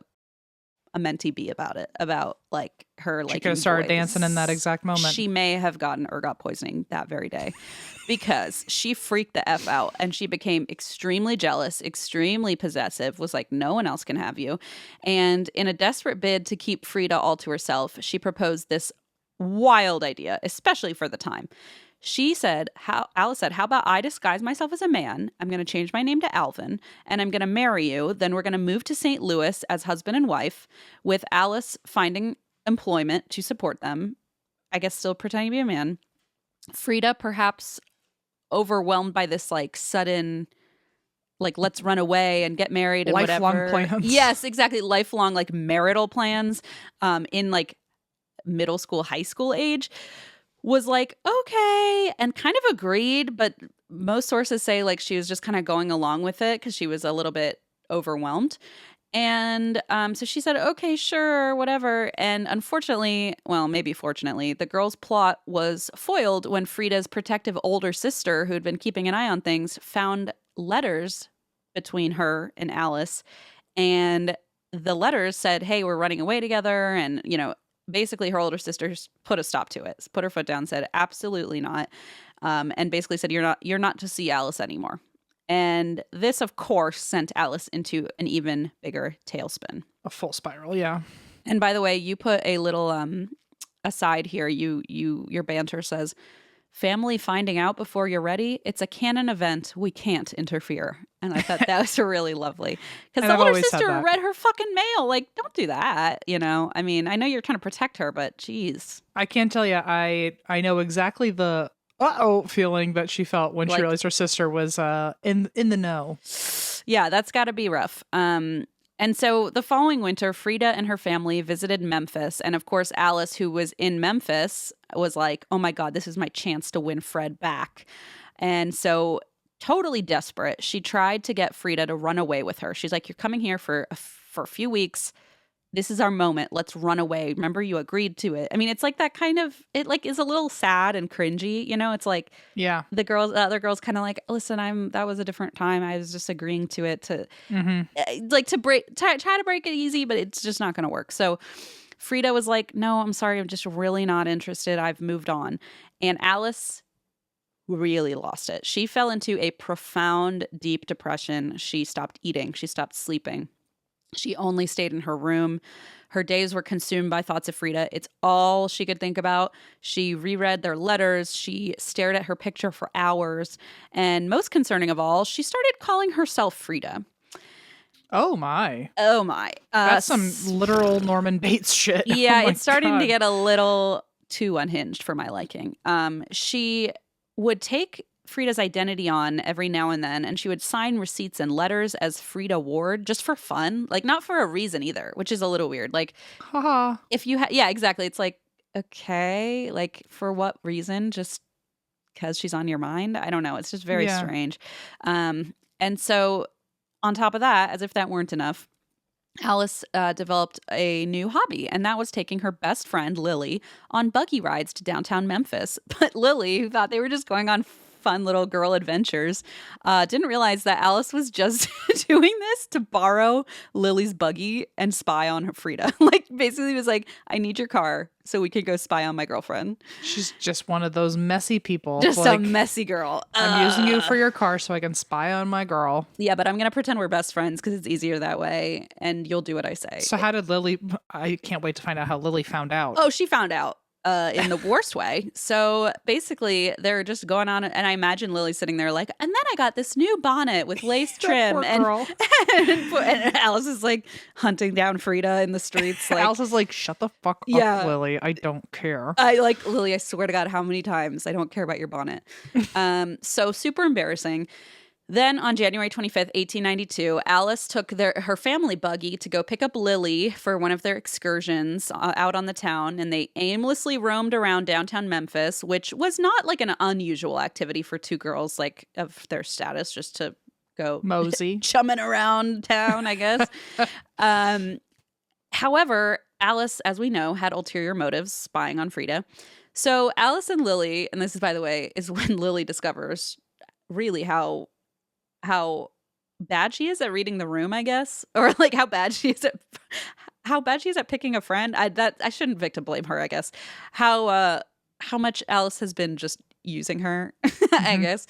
mentee be about it, about like her like. She could have started dancing in that exact moment. She may have gotten ergot poisoning that very day because she freaked the F out and she became extremely jealous, extremely possessive, was like, no one else can have you. And in a desperate bid to keep Freda all to herself, she proposed this wild idea, especially for the time. Alice said, how about I disguise myself as a man? I'm going to change my name to Alvin, and I'm going to marry you. Then we're going to move to St. Louis as husband and wife, with Alice finding employment to support them. I guess still pretending to be a man. Freda, perhaps overwhelmed by this like sudden, like, let's run away and get married and lifelong whatever. plans. Yes, exactly. Lifelong like marital plans in like middle school, high school age. Was like, okay, and kind of agreed, but most sources say like she was just kind of going along with it because she was a little bit overwhelmed. And so she said, okay, sure, whatever. And unfortunately, well, maybe fortunately, the girl's plot was foiled when Freda's protective older sister, who'd been keeping an eye on things, found letters between her and Alice. And the letters said, hey, we're running away together. And, basically her older sister put a stop to it, put her foot down, said absolutely not, and basically said you're not to see Alice anymore. And this, of course, sent Alice into an even bigger tailspin, a full spiral. Yeah. And by the way, you put a little aside here. Your banter says, family finding out before you're ready, it's a canon event, we can't interfere. And I thought that was really lovely, because the older sister read her fucking mail. Like, don't do that, I mean, I know you're trying to protect her, but geez. I can't tell you, I know exactly the feeling that she felt when she realized her sister was in the know. Yeah, that's got to be rough. And so the following winter, Freda and her family visited Memphis. And of course, Alice, who was in Memphis, was like, oh my God, this is my chance to win Fred back. And so, totally desperate, she tried to get Freda to run away with her. She's like, you're coming here for a few weeks. This is our moment. Let's run away. Remember, you agreed to it. I mean, it's like that kind of, it like is a little sad and cringy, It's like, yeah, the other girls kind of like, listen, that was a different time. I was just agreeing to it to like to try to break it easy, but it's just not going to work. So Freda was like, no, I'm sorry. I'm just really not interested. I've moved on. And Alice really lost it. She fell into a profound, deep depression. She stopped eating. She stopped sleeping. She only stayed in her room. Her days were consumed by thoughts of Freda. It's all she could think about. She reread their letters. She stared at her picture for hours. And most concerning of all, she started calling herself Freda. Oh my. Oh my. That's some literal Norman Bates shit. Yeah, Oh it's starting to God. get a little too unhinged for my liking. She would take Freda's identity on every now and then, and she would sign receipts and letters as Freda Ward just for fun, like not for a reason either, which is a little weird. Like, Haha. if you yeah, exactly. It's like, okay, like for what reason? Just because she's on your mind? I don't know. It's just very Yeah. strange. And so, on top of that, as if that weren't enough, Alice developed a new hobby, and that was taking her best friend, Lily, on buggy rides to downtown Memphis. But Lily, who thought they were just going on fun little girl adventures, didn't realize that Alice was just doing this to borrow Lily's buggy and spy on her Freda. Like, basically was like, I need your car so we could go spy on my girlfriend. She's just one of those messy people. Just like, a messy girl. I'm using you for your car so I can spy on my girl. Yeah, but I'm going to pretend we're best friends because it's easier that way, and you'll do what I say. So how did Lily... I can't wait to find out how Lily found out. Oh, she found out in the worst way. So basically, they're just going on, and I imagine Lily sitting there like, and then I got this new bonnet with lace trim. Poor and, girl. and Alice is like hunting down Freda in the streets. Like, Alice is like, shut the fuck Yeah. up, Lily. I don't care. I like, Lily, I swear to God, how many times? I don't care about your bonnet. So super embarrassing. Then on January 25th, 1892, Alice took her family buggy to go pick up Lily for one of their excursions out on the town, and they aimlessly roamed around downtown Memphis, which was not like an unusual activity for two girls like of their status, just to go Mosey. chumming around town, I guess. However, Alice, as we know, had ulterior motives spying on Freda. So Alice and Lily, and this is, by the way, is when Lily discovers really how bad she is at reading the room, I guess, or like how bad she is at picking a friend. I shouldn't victim blame her, I guess. How much Alice has been just using her, I guess.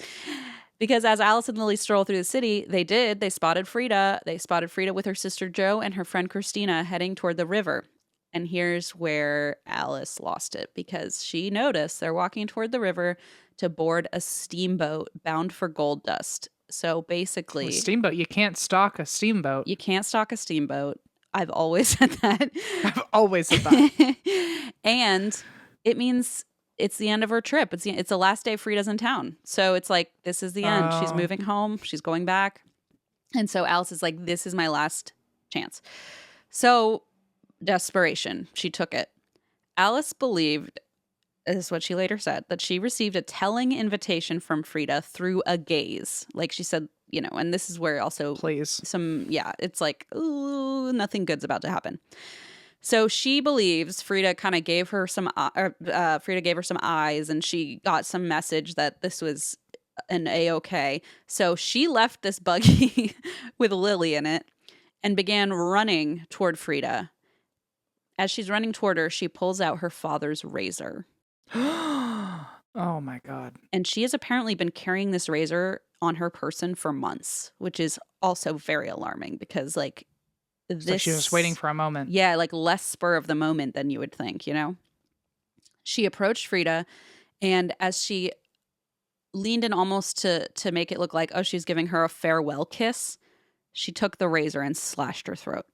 Because as Alice and Lily stroll through the city, they spotted Freda. They spotted Freda with her sister Jo and her friend Christina heading toward the river. And here's where Alice lost it, because she noticed they're walking toward the river to board a steamboat bound for gold dust. So basically, Steamboat. You can't stalk a steamboat. you can't stalk a steamboat. I've always said that. I've always said that. And it means it's the end of her trip. It's the last day Freda's in town. So it's like, this is the end. She's Oh. moving home. She's going back. And so Alice is like, this is my last chance. So desperation. She took it. Alice believed, this is what she later said, that she received a telling invitation from Freda through a gaze. Like she said, and this is where also Please. it's like, ooh, nothing good's about to happen. So she believes Freda kind of gave her some, Freda gave her some eyes, and she got some message that this was an A-okay. So she left this buggy with Lily in it and began running toward Freda. As she's running toward her, she pulls out her father's razor. Oh my God. And she has apparently been carrying this razor on her person for months, which is also very alarming because, like, this. So she was just waiting for a moment. Yeah, like less spur of the moment than you would think, She approached Freda, and as she leaned in almost to make it look like, oh, she's giving her a farewell kiss, she took the razor and slashed her throat.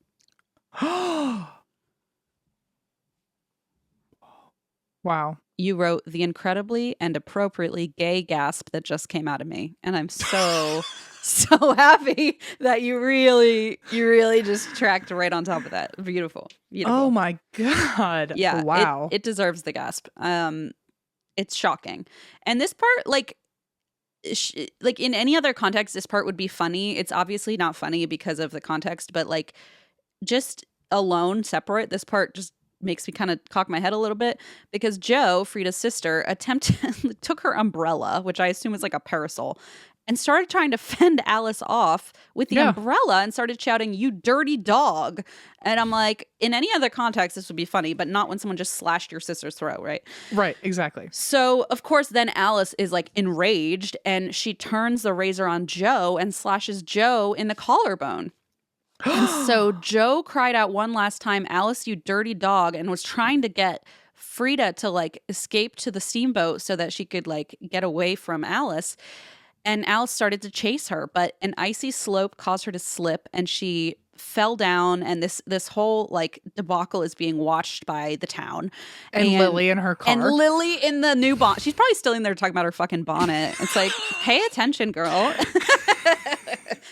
Wow. You wrote the incredibly and appropriately gay gasp that just came out of me. And I'm so, so happy that you really just tracked right on top of that. Beautiful. Oh my God. Yeah. Wow. It deserves the gasp. It's shocking. And this part, like in any other context, this part would be funny. It's obviously not funny because of the context, but like just alone, separate, this part just makes me kind of cock my head a little bit because Jo, Freda's sister, took her umbrella, which I assume is like a parasol, and started trying to fend Alice off with the umbrella and started shouting, "You dirty dog." And I'm like, in any other context, this would be funny, but not when someone just slashed your sister's throat, right? Right, exactly. So, of course, then Alice is like enraged and she turns the razor on Jo and slashes Jo in the collarbone. And so Joe cried out one last time, "Alice, you dirty dog," and was trying to get Freda to like escape to the steamboat so that she could like get away from Alice. And Alice started to chase her, but an icy slope caused her to slip and she fell down, and this whole like debacle is being watched by the town. And Lily in her car. And Lily in the new bonnet. She's probably still in there talking about her fucking bonnet. It's like, pay attention, girl.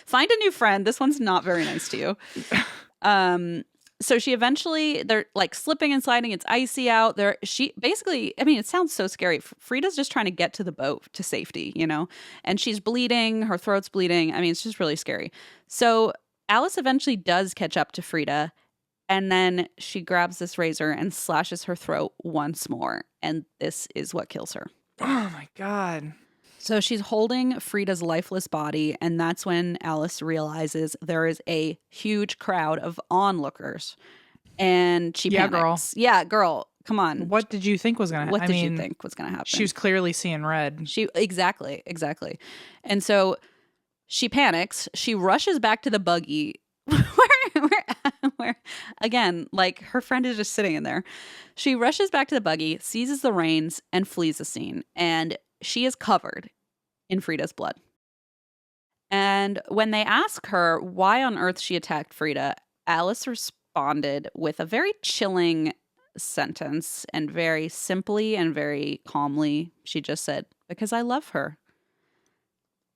Find a new friend. This one's not very nice to you. So she eventually, they're like slipping and sliding. It's icy out there. She basically, I mean, it sounds so scary. Frida's just trying to get to the boat to safety, you know, and she's bleeding. Her throat's bleeding. I mean, it's just really scary. So Alice eventually does catch up to Freda, and then she grabs this razor and slashes her throat once more. And this is what kills her. Oh my God. So she's holding Frida's lifeless body, and that's when Alice realizes there is a huge crowd of onlookers, and she panics. Yeah, girl, come on. What did you think was going to happen? What did you think was going to happen? She was clearly seeing red. Exactly. And so she panics. She rushes back to the buggy where again, like her friend is just sitting in there. She rushes back to the buggy, seizes the reins, and flees the scene. And she is covered in Frida's blood. And when they ask her why on earth she attacked Freda, Alice responded with a very chilling sentence, and very simply and very calmly, she just said, "Because I love her."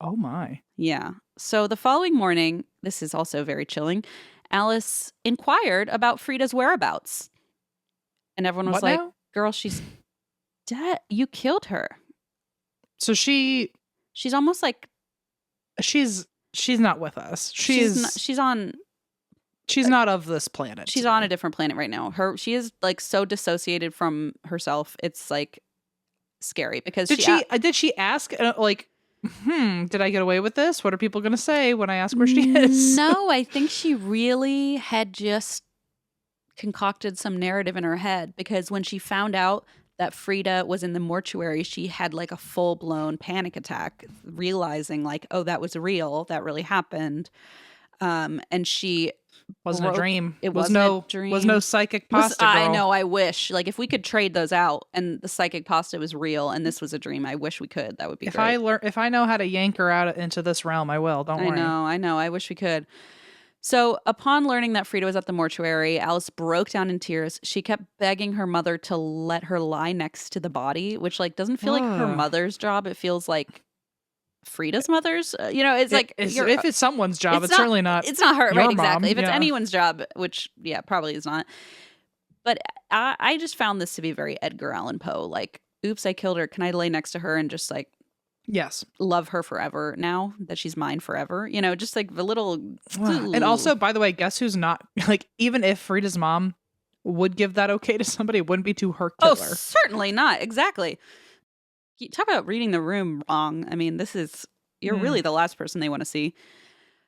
Oh my. Yeah. So the following morning, this is also very chilling, Alice inquired about Frida's whereabouts. And everyone was like, now? "Girl, she's dead. You killed her." So she's almost like she's not with us. she's not of this planet. She's on a different planet right now. She is like so dissociated from herself. It's like scary because did she ask like, did I get away with this? What are people going to say when I ask where she is? No, I think she really had just concocted some narrative in her head, because when she found out that Freda was in the mortuary, she had like a full-blown panic attack, realizing like, oh, that was real. That really happened. And she wasn't a dream. It wasn't a dream. Was no psychic pasta, girl. I know. I wish. Like, if we could trade those out and the psychic pasta was real and this was a dream, I wish we could. That would be great. If I know how to yank her out into this realm, I will. Don't worry. I know. I wish we could. So upon learning that Freda was at the mortuary, Alice broke down in tears. She kept begging her mother to let her lie next to the body, which like doesn't feel like her mother's job. It feels like Freda's mother's. It's like if it's someone's job, it's certainly not. It's not her, right? Mom. Exactly. If it's anyone's job, which probably is not. But I just found this to be very Edgar Allan Poe. Like, oops, I killed her. Can I lay next to her and just like, yes, love her forever now that she's mine forever? Just like the little. And also, by the way, guess who's not, like, even if Freda's mom would give that okay to somebody, it wouldn't be to her killer. Oh, certainly not. Exactly. You talk about reading the room wrong. I mean, you're really the last person they want to see.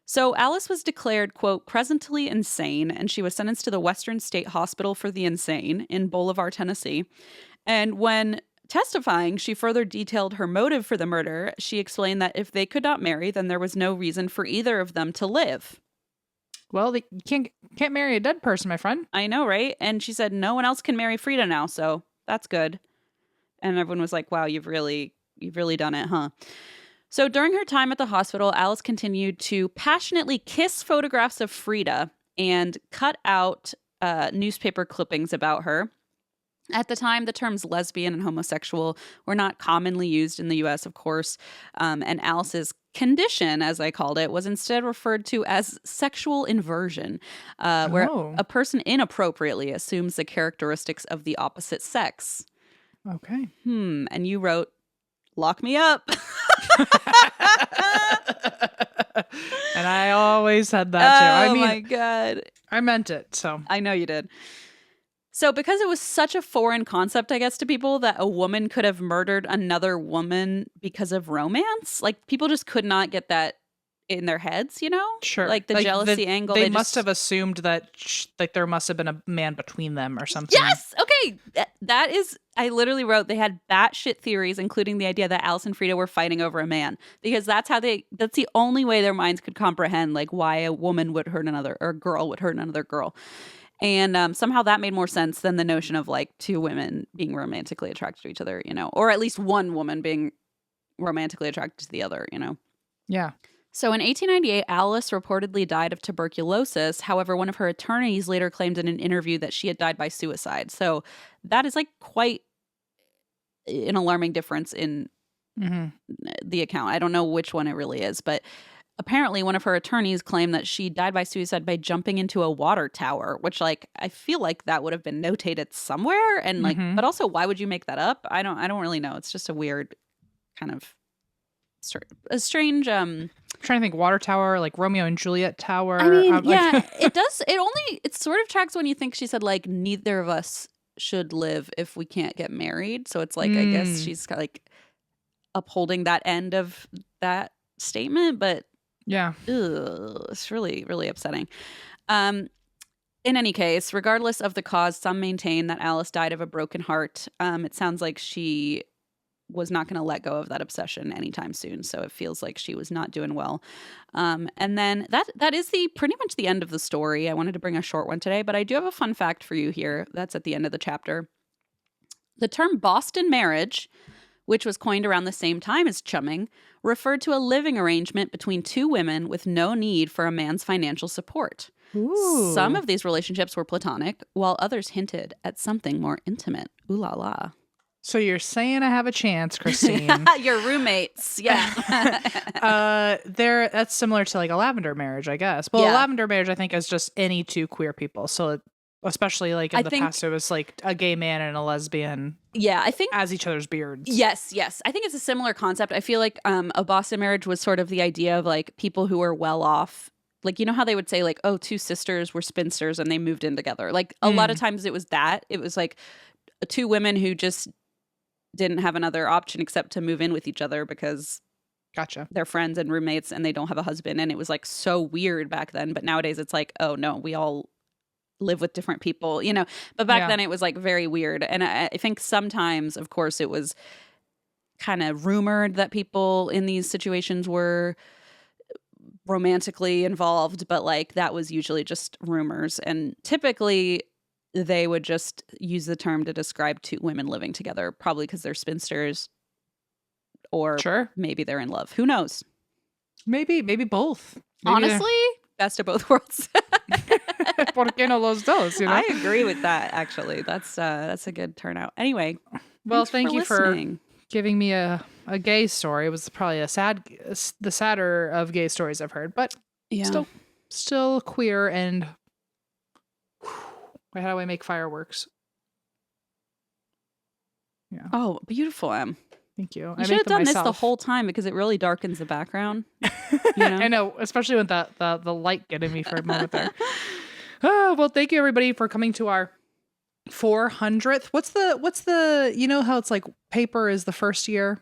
So Alice was declared, quote, presently insane, and she was sentenced to the Western State Hospital for the Insane in Bolivar, Tennessee. And when testifying, she further detailed her motive for the murder. She explained that if they could not marry, then there was no reason for either of them to live. Well, you can't marry a dead person, my friend. I know, right? And she said no one else can marry Freda now, so that's good. And everyone was like, wow, you've really done it, huh? So during her time at the hospital, Alice continued to passionately kiss photographs of Freda and cut out newspaper clippings about her. At the time, the terms lesbian and homosexual were not commonly used in the U.S., of course, and Alice's condition, as I called it, was instead referred to as sexual inversion, where a person inappropriately assumes the characteristics of the opposite sex. Okay. And you wrote, "Lock me up." And I always said that too. Oh my God. I meant it, so. I know you did. So because it was such a foreign concept, I guess, to people that a woman could have murdered another woman because of romance, like people just could not get that in their heads, you know? Sure. Like the jealousy angle. They must have assumed that like there must have been a man between them or something. Yes. Okay. That is, I literally wrote they had batshit theories, including the idea that Alice and Freda were fighting over a man, because that's the only way their minds could comprehend like why a woman would hurt another, or a girl would hurt another girl. And somehow that made more sense than the notion of like two women being romantically attracted to each other, you know, or at least one woman being romantically attracted to the other, you know? Yeah. So in 1898, Alice reportedly died of tuberculosis. However, one of her attorneys later claimed in an interview that she had died by suicide. So that is like quite an alarming difference in the account. I don't know which one it really is, but apparently one of her attorneys claimed that she died by suicide by jumping into a water tower, which like I feel like that would have been notated somewhere. And like, but also why would you make that up? I don't really know. It's just a weird kind of a strange I'm trying to think. Water tower, like Romeo and Juliet tower. I mean, yeah, it does. It sort of tracks when you think she said like neither of us should live if we can't get married. So it's like I guess she's like upholding that end of that statement, but yeah, it's really, really upsetting. In any case, regardless of the cause, some maintain that Alice died of a broken heart. It sounds like she was not going to let go of that obsession anytime soon. So it feels like she was not doing well. And then that is pretty much the end of the story. I wanted to bring a short one today, but I do have a fun fact for you here. That's at the end of the chapter. The term Boston marriage, which was coined around the same time as chumming, referred to a living arrangement between two women with no need for a man's financial support. Ooh. Some of these relationships were platonic, while others hinted at something more intimate. Ooh la la. So you're saying I have a chance, Christine? Your roommates, yeah. That's similar to like a lavender marriage, I guess. Well, a lavender marriage, I think, is just any two queer people. So especially like in the past, it was like a gay man and a lesbian. Yeah, I think as each other's beards. Yes. I think it's a similar concept. I feel like a Boston marriage was sort of the idea of like people who were well off. Like, you know how they would say like, oh, two sisters were spinsters and they moved in together. Like a lot of times it was that. It was like two women who just didn't have another option except to move in with each other because they're friends and roommates and they don't have a husband. And it was like so weird back then. But nowadays it's like, oh no, we all live with different people, you know. But back then it was like very weird. And I think sometimes, of course, it was kind of rumored that people in these situations were romantically involved, but like that was usually just rumors. And typically they would just use the term to describe two women living together, probably because they're spinsters or maybe they're in love. Who knows? Maybe both. Honestly, best of both worlds. ¿Por qué no los dos? You know? I agree with that, actually. That's a good turnout. Anyway, well, thank you for giving me a gay story. It was probably the sadder of gay stories I've heard, but still queer and how do I make fireworks? Yeah. Oh, beautiful, Em. Thank you. You should have done this the whole time because it really darkens the background. You know? I know, especially with the light getting me for a moment there. Oh, well, thank you everybody for coming to our 400th. What's the you know how it's like paper is the first year?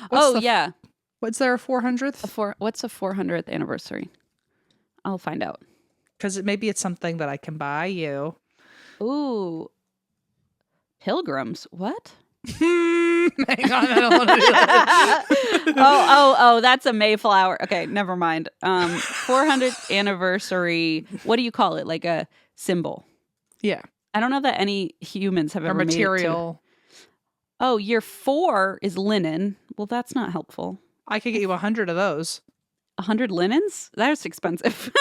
What's their 400th? What's a 400th anniversary? I'll find out. Because maybe it's something that I can buy you. Ooh. Pilgrims. What? Hang on, I don't want to do that. Oh, that's a Mayflower. Okay, never mind. 400th anniversary. What do you call it? Like a symbol. Yeah. I don't know that any humans have ever material. Made it to. Oh, year 4 is linen. Well, that's not helpful. I could get you 100 of those. 100 linens? That's expensive.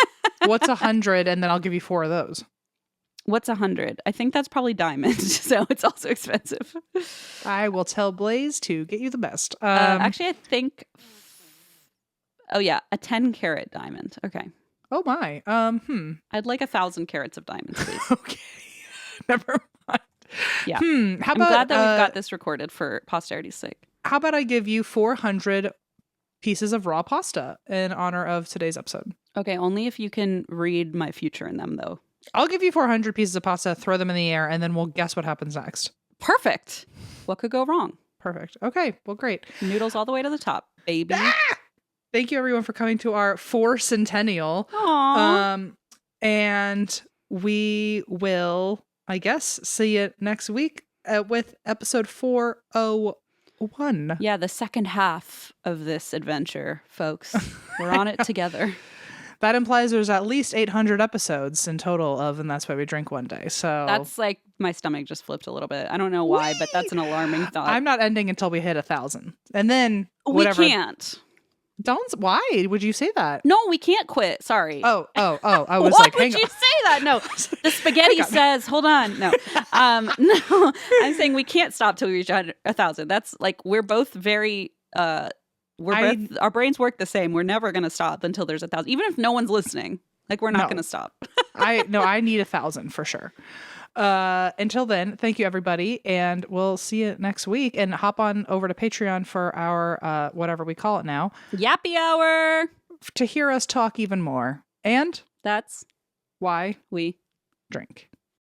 What's 100? And then I'll give you 4 of those. What's 100? I think that's probably diamond, so it's also expensive. I will tell Blaze to get you the best. Actually, I think. Oh yeah, a 10-carat diamond. Okay. Oh my. I'd like 1,000 carats of diamonds, please. Okay. Never mind. Yeah. How about, I'm glad that we've got this recorded for posterity's sake. How about I give you 400 pieces of raw pasta in honor of today's episode? Okay, only if you can read my future in them, though. I'll give you 400 pieces of pasta, throw them in the air, and then we'll guess what happens next. Perfect. What could go wrong? Perfect. Okay, well, great. Noodles all the way to the top, baby. Thank you, everyone, for coming to our 4th-centennial. Aww. And we will, I guess, see you next week with episode 401. Yeah, the second half of this adventure, folks. We're on it together. That implies there's at least 800 episodes in total of And That's Why We Drink One Day. So that's like my stomach just flipped a little bit. I don't know why, but that's an alarming thought. I'm not ending until we hit 1,000. And then whatever. We can't. Don't. Why would you say that? No, we can't quit. Sorry. Oh. I was like, hang on. Why would you say that? No, the spaghetti says, hold on. No, no, I'm saying we can't stop till we reach 1,000. That's like, we're both very, our brains work the same. We're never going to stop until there's 1,000, even if no one's listening. Like, we're not going to stop. I need 1,000 for sure. Until then, thank you, everybody, and we'll see you next week. And hop on over to Patreon for our whatever we call it now, Yappy Hour, to hear us talk even more. And that's why we drink.